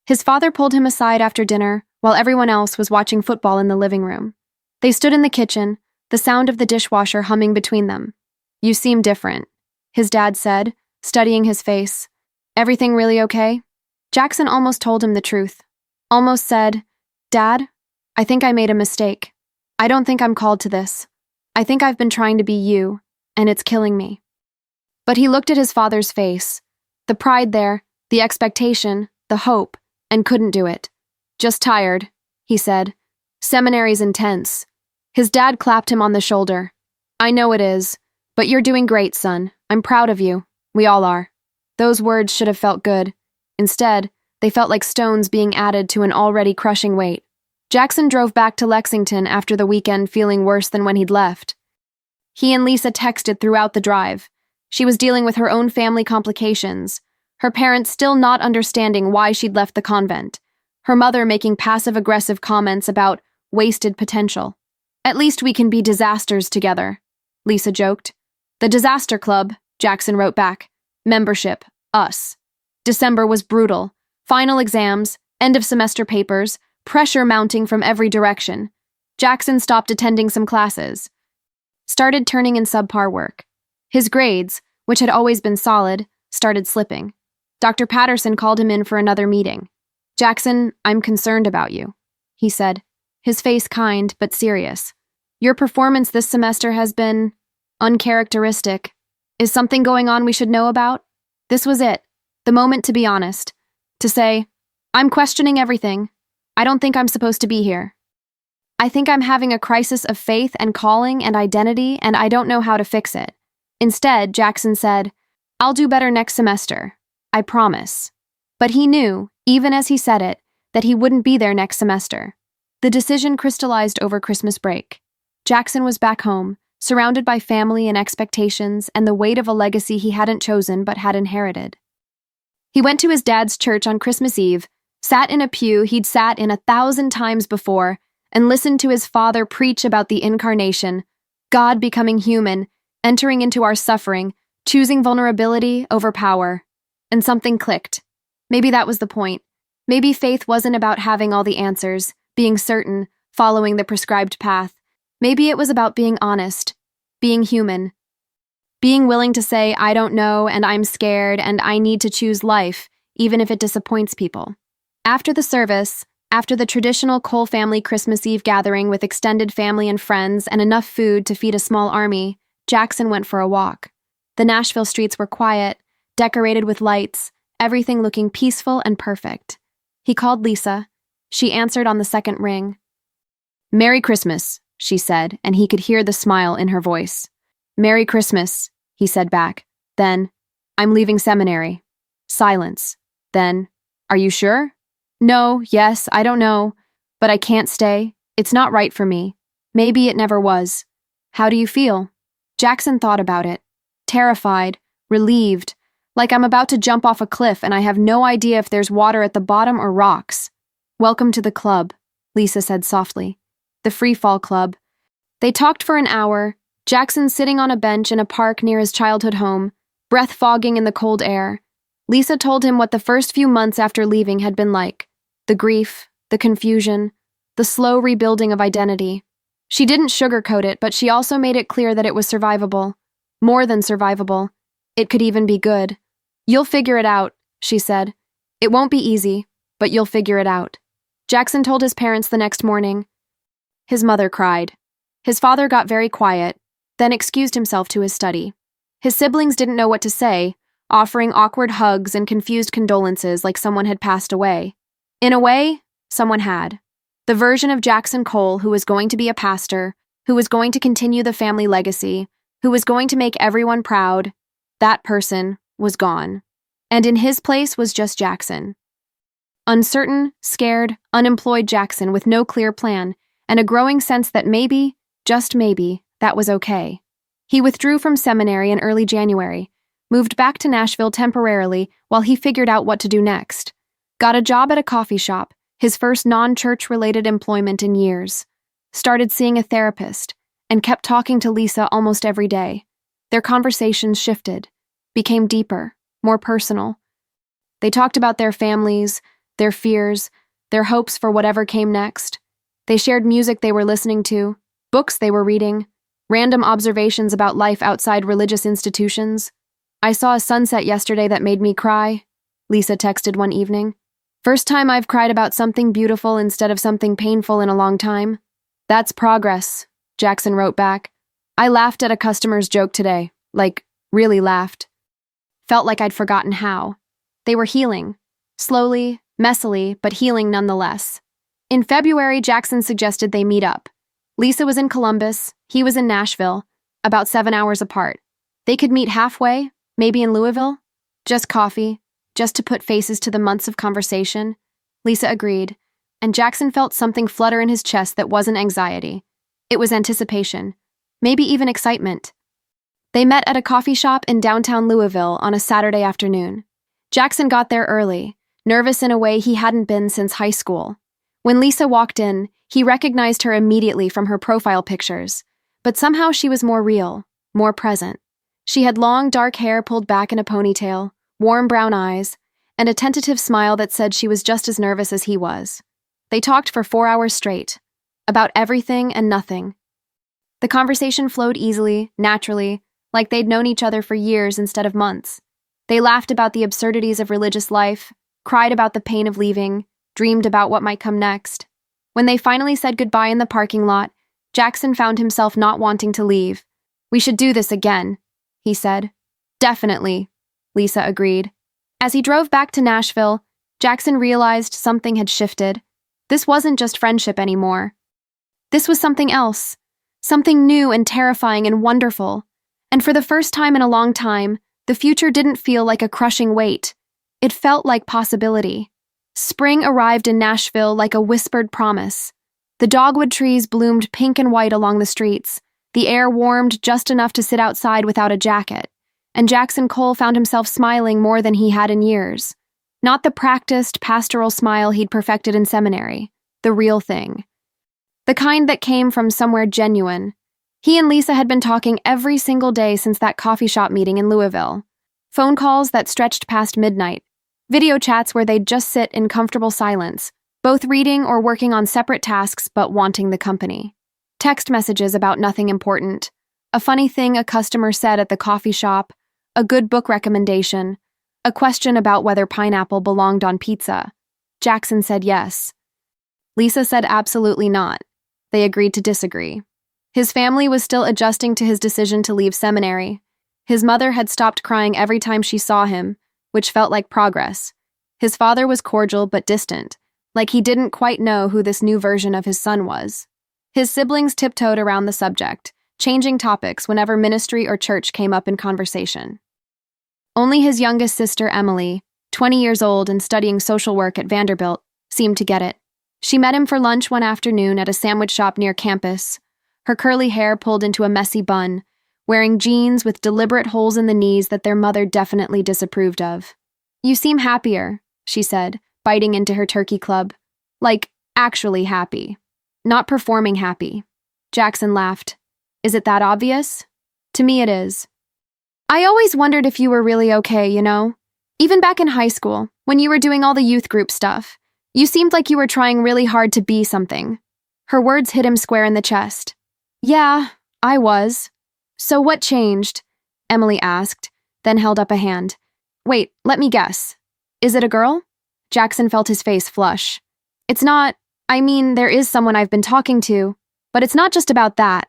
His father pulled him aside after dinner, while everyone else was watching football in the living room. They stood in the kitchen, the sound of the dishwasher humming between them. "You seem different," his dad said, studying his face. "Everything really okay?" Jackson almost told him the truth. Almost said, "Dad, I think I made a mistake. I don't think I'm called to this. I think I've been trying to be you, and it's killing me." But he looked at his father's face, the pride there, the expectation, the hope, and couldn't do it. "Just tired," he said. "Seminary's intense." His dad clapped him on the shoulder. "I know it is, but you're doing great, son. I'm proud of you. We all are." Those words should have felt good. Instead, they felt like stones being added to an already crushing weight. Jackson drove back to Lexington after the weekend feeling worse than when he'd left. He and Lisa texted throughout the drive. She was dealing with her own family complications, her parents still not understanding why she'd left the convent, her mother making passive-aggressive comments about wasted potential. "At least we can be disasters together," Lisa joked. "The Disaster Club," Jackson wrote back. "Membership, us." December was brutal. Final exams, end-of-semester papers, pressure mounting from every direction. Jackson stopped attending some classes, started turning in subpar work. His grades, which had always been solid, started slipping. Dr. Patterson called him in for another meeting. "Jackson, I'm concerned about you," he said, his face kind but serious. "Your performance this semester has been uncharacteristic. Is something going on we should know about?" This was it, the moment to be honest, to say, "I'm questioning everything. I don't think I'm supposed to be here. I think I'm having a crisis of faith and calling and identity, and I don't know how to fix it." Instead, Jackson said, "I'll do better next semester. I promise." But he knew, even as he said it, that he wouldn't be there next semester. The decision crystallized over Christmas break. Jackson was back home, surrounded by family and expectations and the weight of a legacy he hadn't chosen but had inherited. He went to his dad's church on Christmas Eve, sat in a pew he'd sat in 1,000 times before, and listened to his father preach about the incarnation, God becoming human, entering into our suffering, choosing vulnerability over power. And something clicked. Maybe that was the point. Maybe faith wasn't about having all the answers, being certain, following the prescribed path. Maybe it was about being honest, being human, Being willing to say, I don't know, and I'm scared, and I need to choose life, even if it disappoints people. After the service, after the traditional Cole family Christmas Eve gathering with extended family and friends and enough food to feed a small army, Jackson went for a walk. The Nashville streets were quiet, decorated with lights, everything looking peaceful and perfect. He called Lisa. She answered on the second ring. "Merry Christmas," she said, and he could hear the smile in her voice. "Merry Christmas," he said back. Then, "I'm leaving seminary." Silence. Then, "Are you sure?" "No, yes, I don't know. But I can't stay. It's not right for me. Maybe it never was." "How do you feel?" Jackson thought about it. Terrified, relieved, like I'm about to jump off a cliff and I have no idea if there's water at the bottom or rocks. "Welcome to the club," Lisa said softly. The Free Fall Club. They talked for an hour, Jackson sitting on a bench in a park near his childhood home, breath fogging in the cold air. Lisa told him what the first few months after leaving had been like. The grief, the confusion, the slow rebuilding of identity. She didn't sugarcoat it, but she also made it clear that it was survivable. More than survivable. It could even be good. "You'll figure it out," she said. "It won't be easy, but you'll figure it out." Jackson told his parents the next morning. His mother cried. His father got very quiet, then excused himself to his study. His siblings didn't know what to say, offering awkward hugs and confused condolences like someone had passed away. In a way, someone had. The version of Jackson Cole who was going to be a pastor, who was going to continue the family legacy, who was going to make everyone proud, that person was gone. And in his place was just Jackson. Uncertain, scared, unemployed Jackson with no clear plan, and a growing sense that maybe, just maybe, that was okay. He withdrew from seminary in early January, moved back to Nashville temporarily while he figured out what to do next. Got a job at a coffee shop, his first non-church-related employment in years. Started seeing a therapist, and kept talking to Lisa almost every day. Their conversations shifted, became deeper, more personal. They talked about their families, their fears, their hopes for whatever came next. They shared music they were listening to, books they were reading, random observations about life outside religious institutions. "I saw a sunset yesterday that made me cry," Lisa texted one evening. "First time I've cried about something beautiful instead of something painful in a long time." "That's progress," Jackson wrote back. "I laughed at a customer's joke today, like, really laughed. Felt like I'd forgotten how." They were healing. Slowly, messily, but healing nonetheless. In February, Jackson suggested they meet up. Lisa was in Columbus, he was in Nashville, about 7 hours apart. They could meet halfway, maybe in Louisville. Just coffee, just to put faces to the months of conversation. Lisa agreed, and Jackson felt something flutter in his chest that wasn't anxiety. It was anticipation, maybe even excitement. They met at a coffee shop in downtown Louisville on a Saturday afternoon. Jackson got there early, nervous in a way he hadn't been since high school. When Lisa walked in, he recognized her immediately from her profile pictures, but somehow she was more real, more present. She had long, dark hair pulled back in a ponytail, warm brown eyes, and a tentative smile that said she was just as nervous as he was. They talked for 4 hours straight, about everything and nothing. The conversation flowed easily, naturally, like they'd known each other for years instead of months. They laughed about the absurdities of religious life, cried about the pain of leaving, dreamed about what might come next. When they finally said goodbye in the parking lot, Jackson found himself not wanting to leave. "We should do this again," he said. "Definitely," Lisa agreed. As he drove back to Nashville, Jackson realized something had shifted. This wasn't just friendship anymore. This was something else, something new and terrifying and wonderful. And for the first time in a long time, the future didn't feel like a crushing weight. It felt like possibility. Spring arrived in Nashville like a whispered promise. The dogwood trees bloomed pink and white along the streets. The air warmed just enough to sit outside without a jacket. And Jackson Cole found himself smiling more than he had in years. Not the practiced, pastoral smile he'd perfected in seminary. The real thing. The kind that came from somewhere genuine. He and Lisa had been talking every single day since that coffee shop meeting in Louisville. Phone calls that stretched past midnight. Video chats where they'd just sit in comfortable silence, both reading or working on separate tasks but wanting the company. Text messages about nothing important. A funny thing a customer said at the coffee shop, a good book recommendation, a question about whether pineapple belonged on pizza. Jackson said yes. Lisa said absolutely not. They agreed to disagree. His family was still adjusting to his decision to leave seminary. His mother had stopped crying every time she saw him, which felt like progress. His father was cordial but distant, like he didn't quite know who this new version of his son was. His siblings tiptoed around the subject, changing topics whenever ministry or church came up in conversation. Only his youngest sister, Emily, 20 years old and studying social work at Vanderbilt, seemed to get it. She met him for lunch one afternoon at a sandwich shop near campus, her curly hair pulled into a messy bun, wearing jeans with deliberate holes in the knees that their mother definitely disapproved of. "You seem happier," she said, biting into her turkey club. "Like, actually happy. Not performing happy." Jackson laughed. "Is it that obvious?" "To me it is. I always wondered if you were really okay, you know? Even back in high school, when you were doing all the youth group stuff, you seemed like you were trying really hard to be something." Her words hit him square in the chest. "Yeah, I was." "So what changed?" Emily asked, then held up a hand. "Wait, let me guess. Is it a girl?" Jackson felt his face flush. "It's not, I mean, there is someone I've been talking to, but it's not just about that.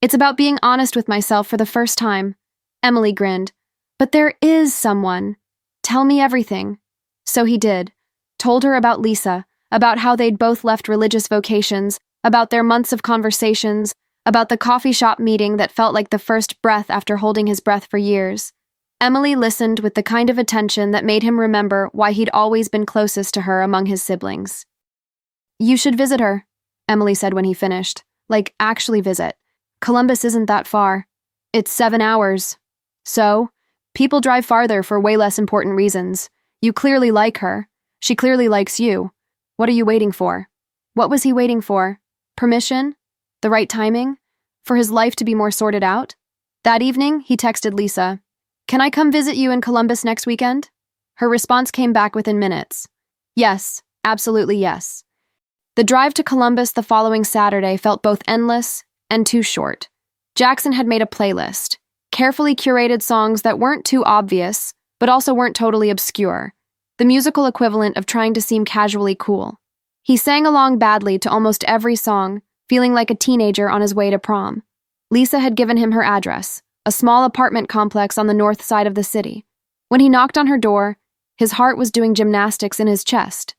It's about being honest with myself for the first time." Emily grinned. "But there is someone. Tell me everything." So he did. Told her about Lisa, about how they'd both left religious vocations, about their months of conversations, about the coffee shop meeting that felt like the first breath after holding his breath for years. Emily listened with the kind of attention that made him remember why he'd always been closest to her among his siblings. "You should visit her," Emily said when he finished. "Like, actually visit. Columbus isn't that far. It's 7 hours. So, people drive farther for way less important reasons. You clearly like her. She clearly likes you. What are you waiting for?" What was he waiting for? Permission? The right timing? For his life to be more sorted out? That evening, he texted Lisa, "Can I come visit you in Columbus next weekend?" Her response came back within minutes. "Yes, absolutely yes." The drive to Columbus the following Saturday felt both endless and too short. Jackson had made a playlist, carefully curated songs that weren't too obvious, but also weren't totally obscure, the musical equivalent of trying to seem casually cool. He sang along badly to almost every song, feeling like a teenager on his way to prom. Lisa had given him her address, a small apartment complex on the north side of the city. When he knocked on her door, his heart was doing gymnastics in his chest.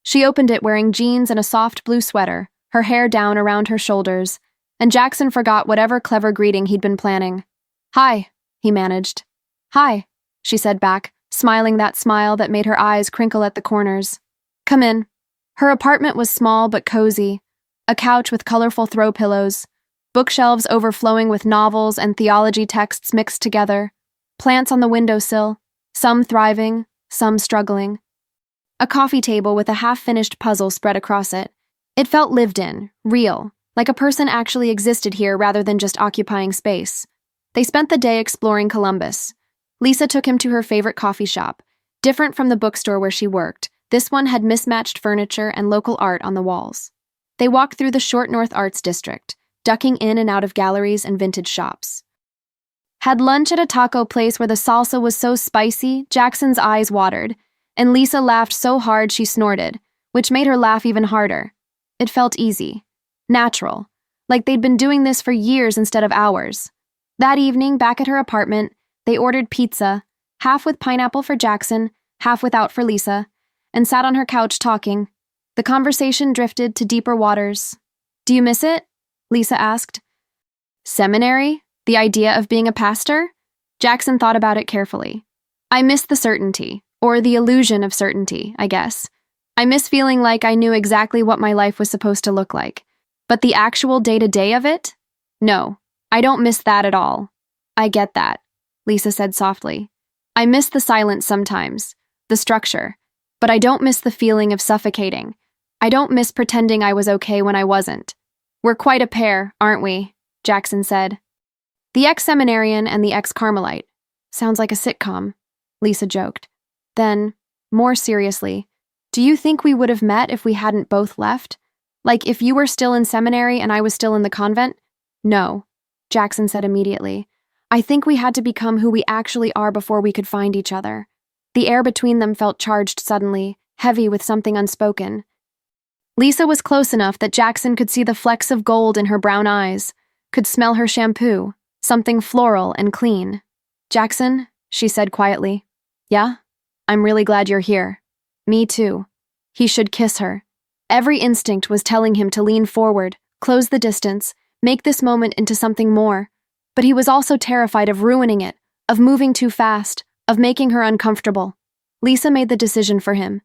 She opened it wearing jeans and a soft blue sweater, her hair down around her shoulders, and Jackson forgot whatever clever greeting he'd been planning. "Hi," he managed. "Hi," she said back, smiling that smile that made her eyes crinkle at the corners. "Come in." Her apartment was small but cozy, a couch with colorful throw pillows, bookshelves overflowing with novels and theology texts mixed together, plants on the windowsill, some thriving, some struggling. A coffee table with a half-finished puzzle spread across it. It felt lived in, real, like a person actually existed here rather than just occupying space. They spent the day exploring Columbus. Lisa took him to her favorite coffee shop. Different from the bookstore where she worked, this one had mismatched furniture and local art on the walls. They walked through the short North Arts District, ducking in and out of galleries and vintage shops. Had lunch at a taco place where the salsa was so spicy, Jackson's eyes watered, and Lisa laughed so hard she snorted, which made her laugh even harder. It felt easy, natural, like they'd been doing this for years instead of hours. That evening, back at her apartment, they ordered pizza, half with pineapple for Jackson, half without for Lisa, and sat on her couch talking. The conversation drifted to deeper waters. "Do you miss it?" Lisa asked. "Seminary? The idea of being a pastor?" Jackson thought about it carefully. "I miss the certainty, or the illusion of certainty, I guess. I miss feeling like I knew exactly what my life was supposed to look like. But the actual day-to-day of it? No, I don't miss that at all." "I get that," Lisa said softly. "I miss the silence sometimes, the structure, but I don't miss the feeling of suffocating. I don't miss pretending I was okay when I wasn't." "We're quite a pair, aren't we?" Jackson said. "The ex-seminarian and the ex-Carmelite. Sounds like a sitcom," Lisa joked. Then, more seriously, "Do you think we would have met if we hadn't both left? Like if you were still in seminary and I was still in the convent?" "No." Jackson said immediately. I think we had to become who we actually are before we could find each other. The air between them felt charged suddenly, heavy with something unspoken. Lisa was close enough that Jackson could see the flecks of gold in her brown eyes, could smell her shampoo, something floral and clean. Jackson, she said quietly. Yeah? I'm really glad you're here. Me too. He should kiss her. Every instinct was telling him to lean forward, close the distance, make this moment into something more. But he was also terrified of ruining it, of moving too fast, of making her uncomfortable. Lisa made the decision for him.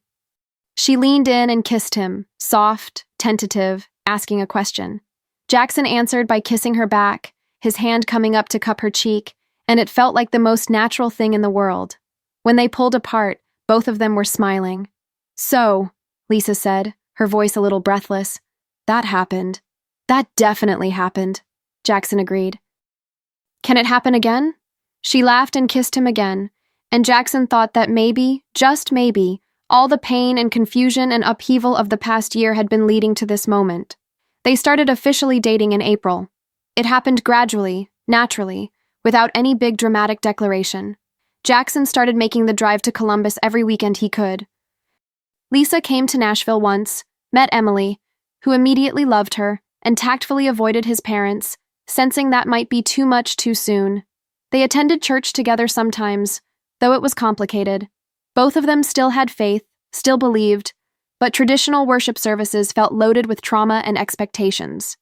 She leaned in and kissed him, soft, tentative, asking a question. Jackson answered by kissing her back, his hand coming up to cup her cheek, and it felt like the most natural thing in the world. When they pulled apart, both of them were smiling. So, Lisa said, her voice a little breathless, that happened. That definitely happened, Jackson agreed. Can it happen again? She laughed and kissed him again, and Jackson thought that maybe, just maybe, all the pain and confusion and upheaval of the past year had been leading to this moment. They started officially dating in April. It happened gradually, naturally, without any big dramatic declaration. Jackson started making the drive to Columbus every weekend he could. Lisa came to Nashville once, met Emily, who immediately loved her, and tactfully avoided his parents, sensing that might be too much too soon. They attended church together sometimes, though it was complicated. Both of them still had faith, still believed, but traditional worship services felt loaded with trauma and expectations.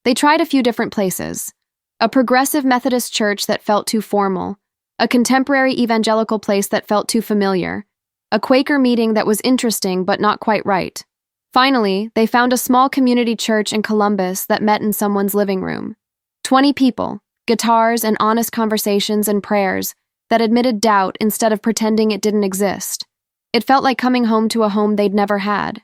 They tried a few different places. A progressive Methodist church that felt too formal, a contemporary evangelical place that felt too familiar, a Quaker meeting that was interesting but not quite right. Finally, they found a small community church in Columbus that met in someone's living room. 20 people, guitars and honest conversations and prayers that admitted doubt instead of pretending it didn't exist. It felt like coming home to a home they'd never had.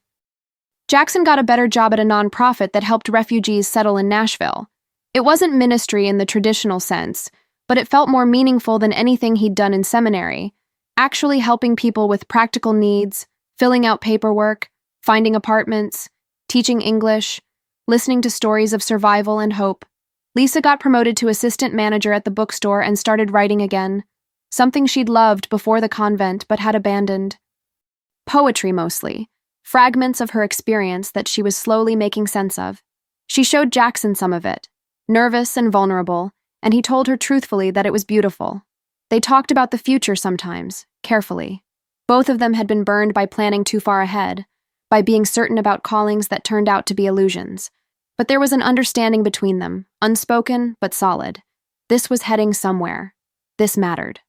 Jackson got a better job at a nonprofit that helped refugees settle in Nashville. It wasn't ministry in the traditional sense, but it felt more meaningful than anything he'd done in seminary, actually helping people with practical needs, filling out paperwork, finding apartments, teaching English, listening to stories of survival and hope. Lisa got promoted to assistant manager at the bookstore and started writing again, something she'd loved before the convent but had abandoned. Poetry mostly, fragments of her experience that she was slowly making sense of. She showed Jackson some of it, nervous and vulnerable, and he told her truthfully that it was beautiful. They talked about the future sometimes, carefully. Both of them had been burned by planning too far ahead, by being certain about callings that turned out to be illusions. But there was an understanding between them, unspoken but solid. This was heading somewhere. This mattered.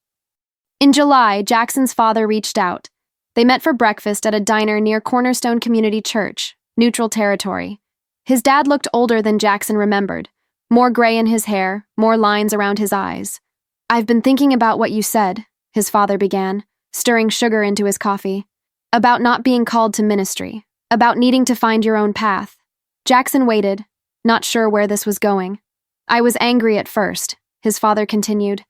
In July, Jackson's father reached out. They met for breakfast at a diner near Cornerstone Community Church, neutral territory. His dad looked older than Jackson remembered, more gray in his hair, more lines around his eyes. I've been thinking about what you said, his father began, stirring sugar into his coffee. About not being called to ministry, about needing to find your own path. Jackson waited, not sure where this was going. I was angry at first, his father continued.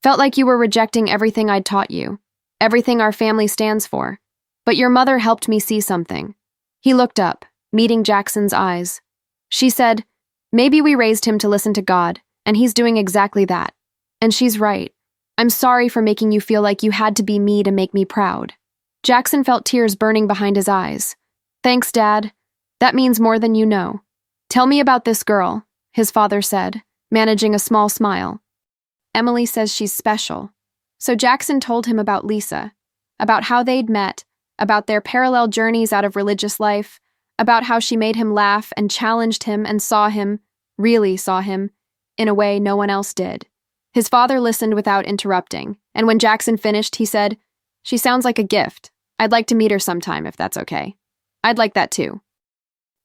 Felt like you were rejecting everything I'd taught you, everything our family stands for. But your mother helped me see something. He looked up, meeting Jackson's eyes. She said, maybe we raised him to listen to God, and he's doing exactly that. And she's right. I'm sorry for making you feel like you had to be me to make me proud. Jackson felt tears burning behind his eyes. Thanks, Dad. That means more than you know. Tell me about this girl, his father said, managing a small smile. Emily says she's special. So Jackson told him about Lisa, about how they'd met, about their parallel journeys out of religious life, about how she made him laugh and challenged him and saw him, really saw him, in a way no one else did. His father listened without interrupting, and when Jackson finished, he said, she sounds like a gift. I'd like to meet her sometime, if that's okay. I'd like that too.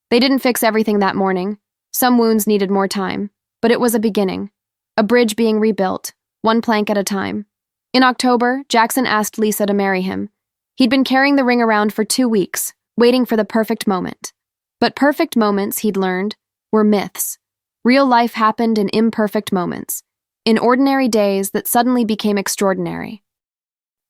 They didn't fix everything that morning. Some wounds needed more time, but it was a beginning. A bridge being rebuilt, one plank at a time. In October, Jackson asked Lisa to marry him. He'd been carrying the ring around for 2 weeks, waiting for the perfect moment. But perfect moments, he'd learned, were myths. Real life happened in imperfect moments, in ordinary days that suddenly became extraordinary.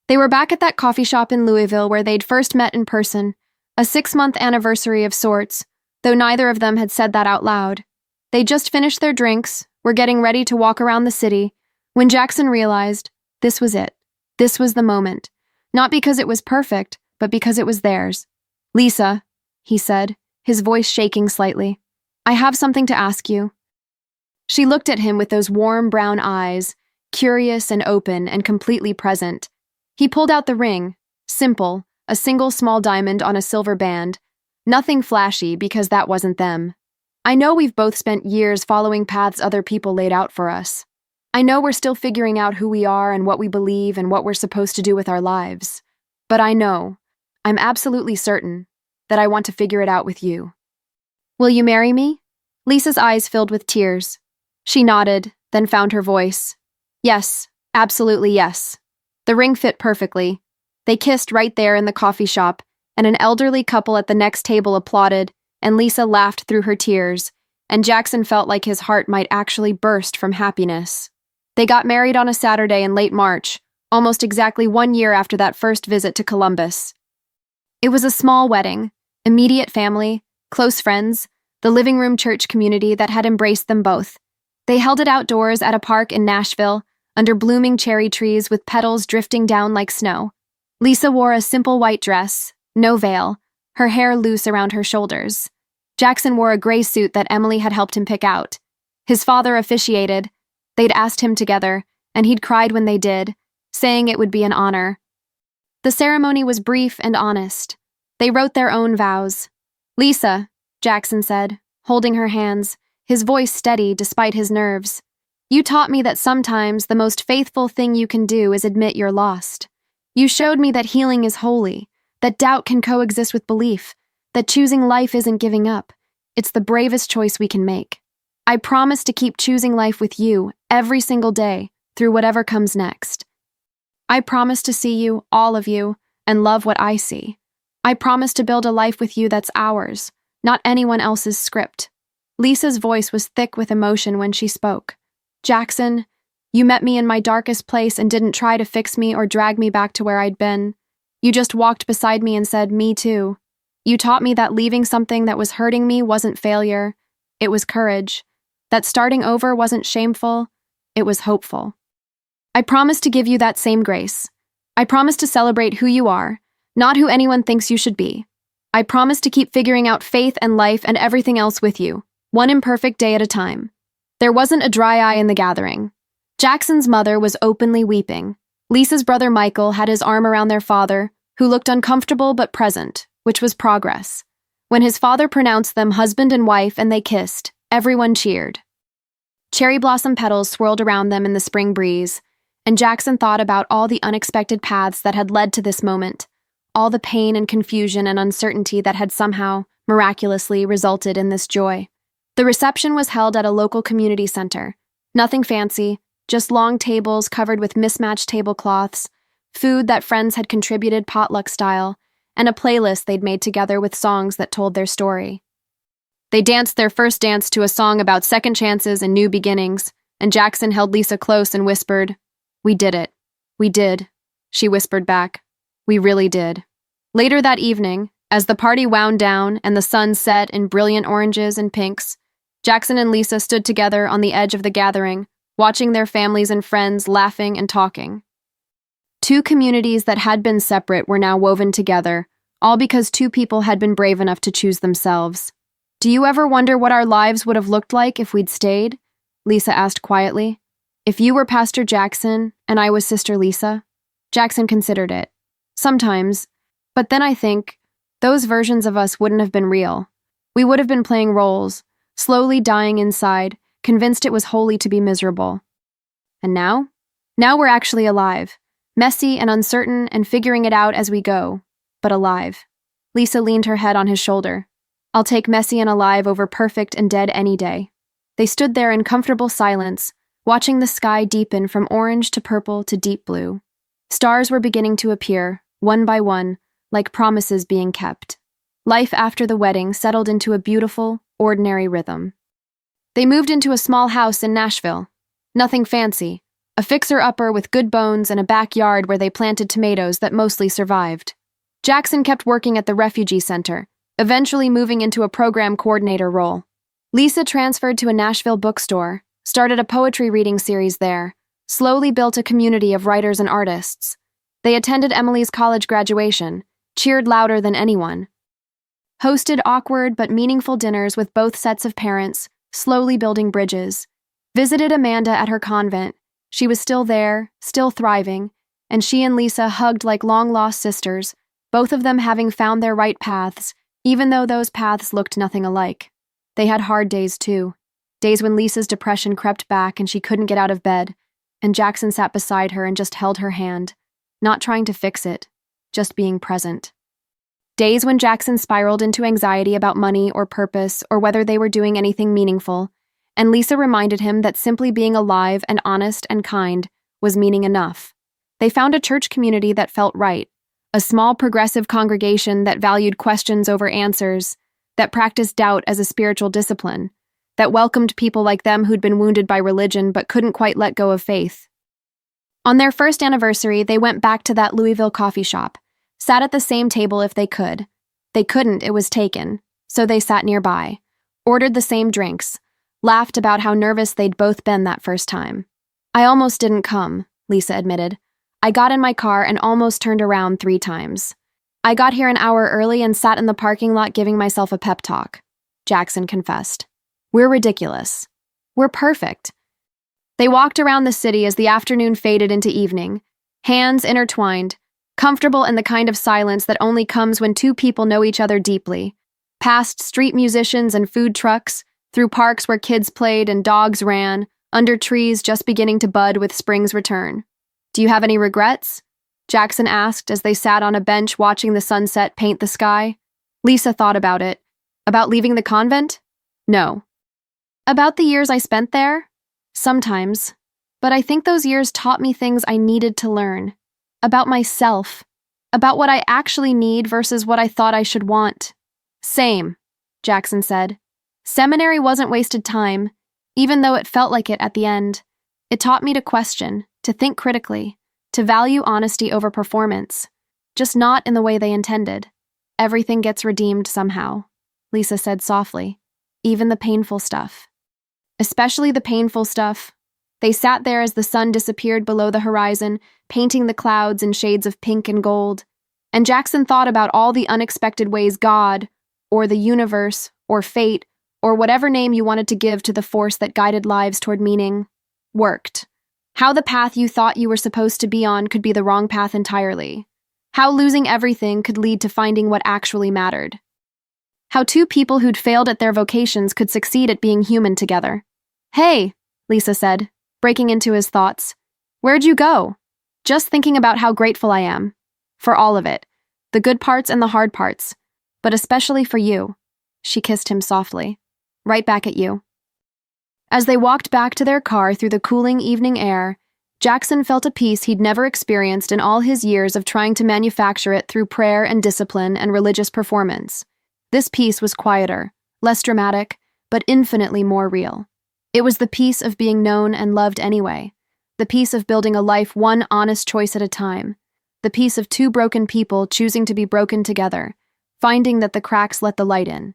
They were back at that coffee shop in Louisville where they'd first met in person, a 6-month anniversary of sorts, though neither of them had said that out loud. They just finished their drinks, were getting ready to walk around the city, when Jackson realized this was it. This was the moment. Not because it was perfect, but because it was theirs. "Lisa," he said, his voice shaking slightly, "I have something to ask you." She looked at him with those warm brown eyes, curious and open and completely present. He pulled out the ring, simple, a single small diamond on a silver band. Nothing flashy because that wasn't them. "I know we've both spent years following paths other people laid out for us. I know we're still figuring out who we are and what we believe and what we're supposed to do with our lives. But I know, I'm absolutely certain, that I want to figure it out with you. Will you marry me?" Lisa's eyes filled with tears. She nodded, then found her voice. "Yes, absolutely yes." The ring fit perfectly. They kissed right there in the coffee shop, and an elderly couple at the next table applauded, and Lisa laughed through her tears, and Jackson felt like his heart might actually burst from happiness. They got married on a Saturday in late March, almost exactly 1 year after that first visit to Columbus. It was a small wedding, immediate family, close friends, the living room church community that had embraced them both. They held it outdoors at a park in Nashville, under blooming cherry trees with petals drifting down like snow. Lisa wore a simple white dress, no veil, her hair loose around her shoulders. Jackson wore a gray suit that Emily had helped him pick out. His father officiated. They'd asked him together, and he'd cried when they did, saying it would be an honor. The ceremony was brief and honest. They wrote their own vows. "Lisa," Jackson said, holding her hands, his voice steady despite his nerves, "you taught me that sometimes the most faithful thing you can do is admit you're lost. You showed me that healing is holy, that doubt can coexist with belief, that choosing life isn't giving up. It's the bravest choice we can make. I promise to keep choosing life with you every single day through whatever comes next. I promise to see you, all of you, and love what I see. I promise to build a life with you that's ours, not anyone else's script." Lisa's voice was thick with emotion when she spoke. "Jackson, you met me in my darkest place and didn't try to fix me or drag me back to where I'd been. You just walked beside me and said, 'Me too.' You taught me that leaving something that was hurting me wasn't failure. It was courage. That starting over wasn't shameful. It was hopeful. I promise to give you that same grace. I promise to celebrate who you are, not who anyone thinks you should be. I promise to keep figuring out faith and life and everything else with you, one imperfect day at a time." There wasn't a dry eye in the gathering. Jackson's mother was openly weeping. Lisa's brother Michael had his arm around their father, who looked uncomfortable but present, which was progress. When his father pronounced them husband and wife and they kissed, everyone cheered. Cherry blossom petals swirled around them in the spring breeze, and Jackson thought about all the unexpected paths that had led to this moment, all the pain and confusion and uncertainty that had somehow, miraculously, resulted in this joy. The reception was held at a local community center. Nothing fancy, just long tables covered with mismatched tablecloths, food that friends had contributed potluck style, and a playlist they'd made together with songs that told their story. They danced their first dance to a song about second chances and new beginnings, and Jackson held Lisa close and whispered, "We did it. We did," she whispered back. "We really did." Later that evening, as the party wound down and the sun set in brilliant oranges and pinks, Jackson and Lisa stood together on the edge of the gathering, watching their families and friends laughing and talking. Two communities that had been separate were now woven together, all because two people had been brave enough to choose themselves. "Do you ever wonder what our lives would have looked like if we'd stayed?" Lisa asked quietly. "If you were Pastor Jackson and I was Sister Lisa?" Jackson considered it. "Sometimes. But then I think, those versions of us wouldn't have been real. We would have been playing roles, slowly dying inside, convinced it was holy to be miserable. And now? Now we're actually alive. Messy and uncertain and figuring it out as we go, but alive." Lisa leaned her head on his shoulder. "I'll take messy and alive over perfect and dead any day." They stood there in comfortable silence, watching the sky deepen from orange to purple to deep blue. Stars were beginning to appear, one by one, like promises being kept. Life after the wedding settled into a beautiful, ordinary rhythm. They moved into a small house in Nashville. Nothing fancy, a fixer-upper with good bones and a backyard where they planted tomatoes that mostly survived. Jackson kept working at the refugee center, eventually moving into a program coordinator role. Lisa transferred to a Nashville bookstore, started a poetry reading series there, slowly built a community of writers and artists. They attended Emily's college graduation, cheered louder than anyone, hosted awkward but meaningful dinners with both sets of parents, slowly building bridges, visited Amanda at her convent. She was still there, still thriving, and she and Lisa hugged like long-lost sisters, both of them having found their right paths, even though those paths looked nothing alike. They had hard days, too. Days when Lisa's depression crept back and she couldn't get out of bed, and Jackson sat beside her and just held her hand, not trying to fix it, just being present. Days when Jackson spiraled into anxiety about money or purpose or whether they were doing anything meaningful, and Lisa reminded him that simply being alive and honest and kind was meaning enough. They found a church community that felt right, a small progressive congregation that valued questions over answers, that practiced doubt as a spiritual discipline, that welcomed people like them who'd been wounded by religion but couldn't quite let go of faith. On their first anniversary, they went back to that Louisville coffee shop, sat at the same table if they could. They couldn't, it was taken, so they sat nearby, ordered the same drinks, laughed about how nervous they'd both been that first time. "I almost didn't come," Lisa admitted. "I got in my car and almost turned around 3 times. I got here an hour early and sat in the parking lot giving myself a pep talk," Jackson confessed. "We're ridiculous. We're perfect." They walked around the city as the afternoon faded into evening, hands intertwined, comfortable in the kind of silence that only comes when 2 people know each other deeply, past street musicians and food trucks, through parks where kids played and dogs ran, under trees just beginning to bud with spring's return. "Do you have any regrets?" Jackson asked as they sat on a bench watching the sunset paint the sky. Lisa thought about it. "About leaving the convent? No." "About the years I spent there? Sometimes. But I think those years taught me things I needed to learn. About myself. About what I actually need versus what I thought I should want." "Same," Jackson said. "Seminary wasn't wasted time, even though it felt like it at the end. It taught me to question, to think critically, to value honesty over performance, just not in the way they intended. Everything gets redeemed somehow," Lisa said softly. "Even the painful stuff. Especially the painful stuff." They sat there as the sun disappeared below the horizon, painting the clouds in shades of pink and gold. And Jackson thought about all the unexpected ways God, or the universe, or fate, or whatever name you wanted to give to the force that guided lives toward meaning, worked. How the path you thought you were supposed to be on could be the wrong path entirely. How losing everything could lead to finding what actually mattered. How 2 people who'd failed at their vocations could succeed at being human together. "Hey," Lisa said, breaking into his thoughts. "Where'd you go?" "Just thinking about how grateful I am. For all of it. The good parts and the hard parts. But especially for you." She kissed him softly. "Right back at you." As they walked back to their car through the cooling evening air, Jackson felt a peace he'd never experienced in all his years of trying to manufacture it through prayer and discipline and religious performance. This peace was quieter, less dramatic, but infinitely more real. It was the peace of being known and loved anyway, the peace of building a life one honest choice at a time, the peace of 2 broken people choosing to be broken together, finding that the cracks let the light in.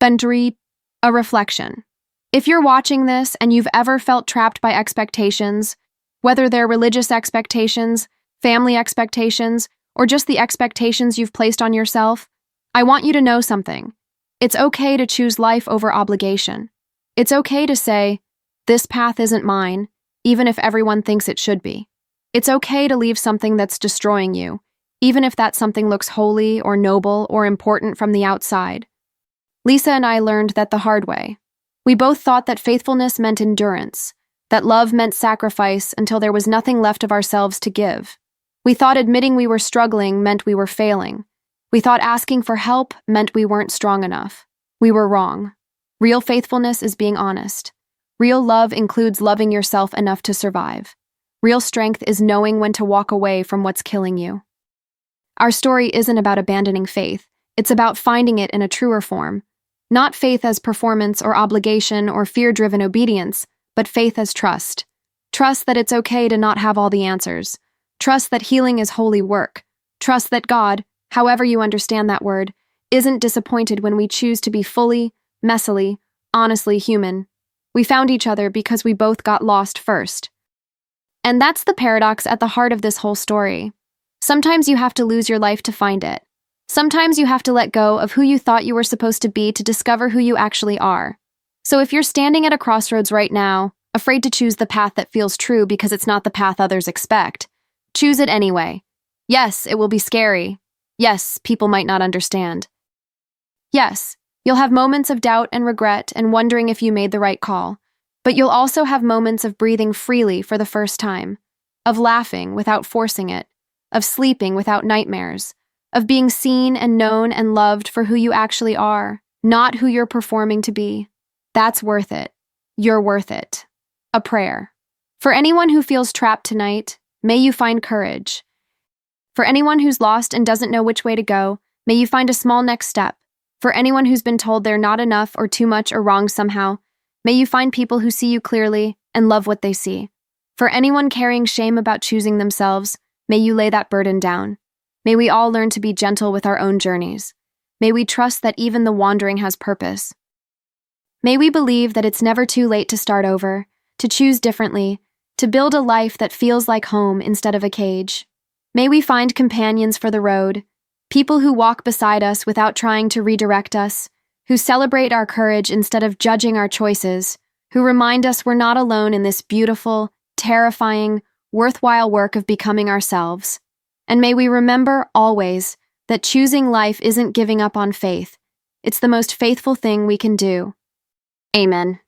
Benjari, a reflection. If you're watching this and you've ever felt trapped by expectations, whether they're religious expectations, family expectations, or just the expectations you've placed on yourself, I want you to know something. It's okay to choose life over obligation. It's okay to say, "This path isn't mine," even if everyone thinks it should be. It's okay to leave something that's destroying you, even if that something looks holy or noble or important from the outside. Lisa and I learned that the hard way. We both thought that faithfulness meant endurance, that love meant sacrifice until there was nothing left of ourselves to give. We thought admitting we were struggling meant we were failing. We thought asking for help meant we weren't strong enough. We were wrong. Real faithfulness is being honest. Real love includes loving yourself enough to survive. Real strength is knowing when to walk away from what's killing you. Our story isn't about abandoning faith. It's about finding it in a truer form. Not faith as performance or obligation or fear-driven obedience, but faith as trust. Trust that it's okay to not have all the answers. Trust that healing is holy work. Trust that God, however you understand that word, isn't disappointed when we choose to be fully, messily, honestly human. We found each other because we both got lost first. And that's the paradox at the heart of this whole story. Sometimes you have to lose your life to find it. Sometimes you have to let go of who you thought you were supposed to be to discover who you actually are. So if you're standing at a crossroads right now, afraid to choose the path that feels true because it's not the path others expect, choose it anyway. Yes, it will be scary. Yes, people might not understand. Yes, you'll have moments of doubt and regret and wondering if you made the right call. But you'll also have moments of breathing freely for the first time, of laughing without forcing it, of sleeping without nightmares, of being seen and known and loved for who you actually are, not who you're performing to be. That's worth it. You're worth it. A prayer. For anyone who feels trapped tonight, may you find courage. For anyone who's lost and doesn't know which way to go, may you find a small next step. For anyone who's been told they're not enough or too much or wrong somehow, may you find people who see you clearly and love what they see. For anyone carrying shame about choosing themselves, may you lay that burden down. May we all learn to be gentle with our own journeys. May we trust that even the wandering has purpose. May we believe that it's never too late to start over, to choose differently, to build a life that feels like home instead of a cage. May we find companions for the road, people who walk beside us without trying to redirect us, who celebrate our courage instead of judging our choices, who remind us we're not alone in this beautiful, terrifying, worthwhile work of becoming ourselves. And may we remember always that choosing life isn't giving up on faith. It's the most faithful thing we can do. Amen.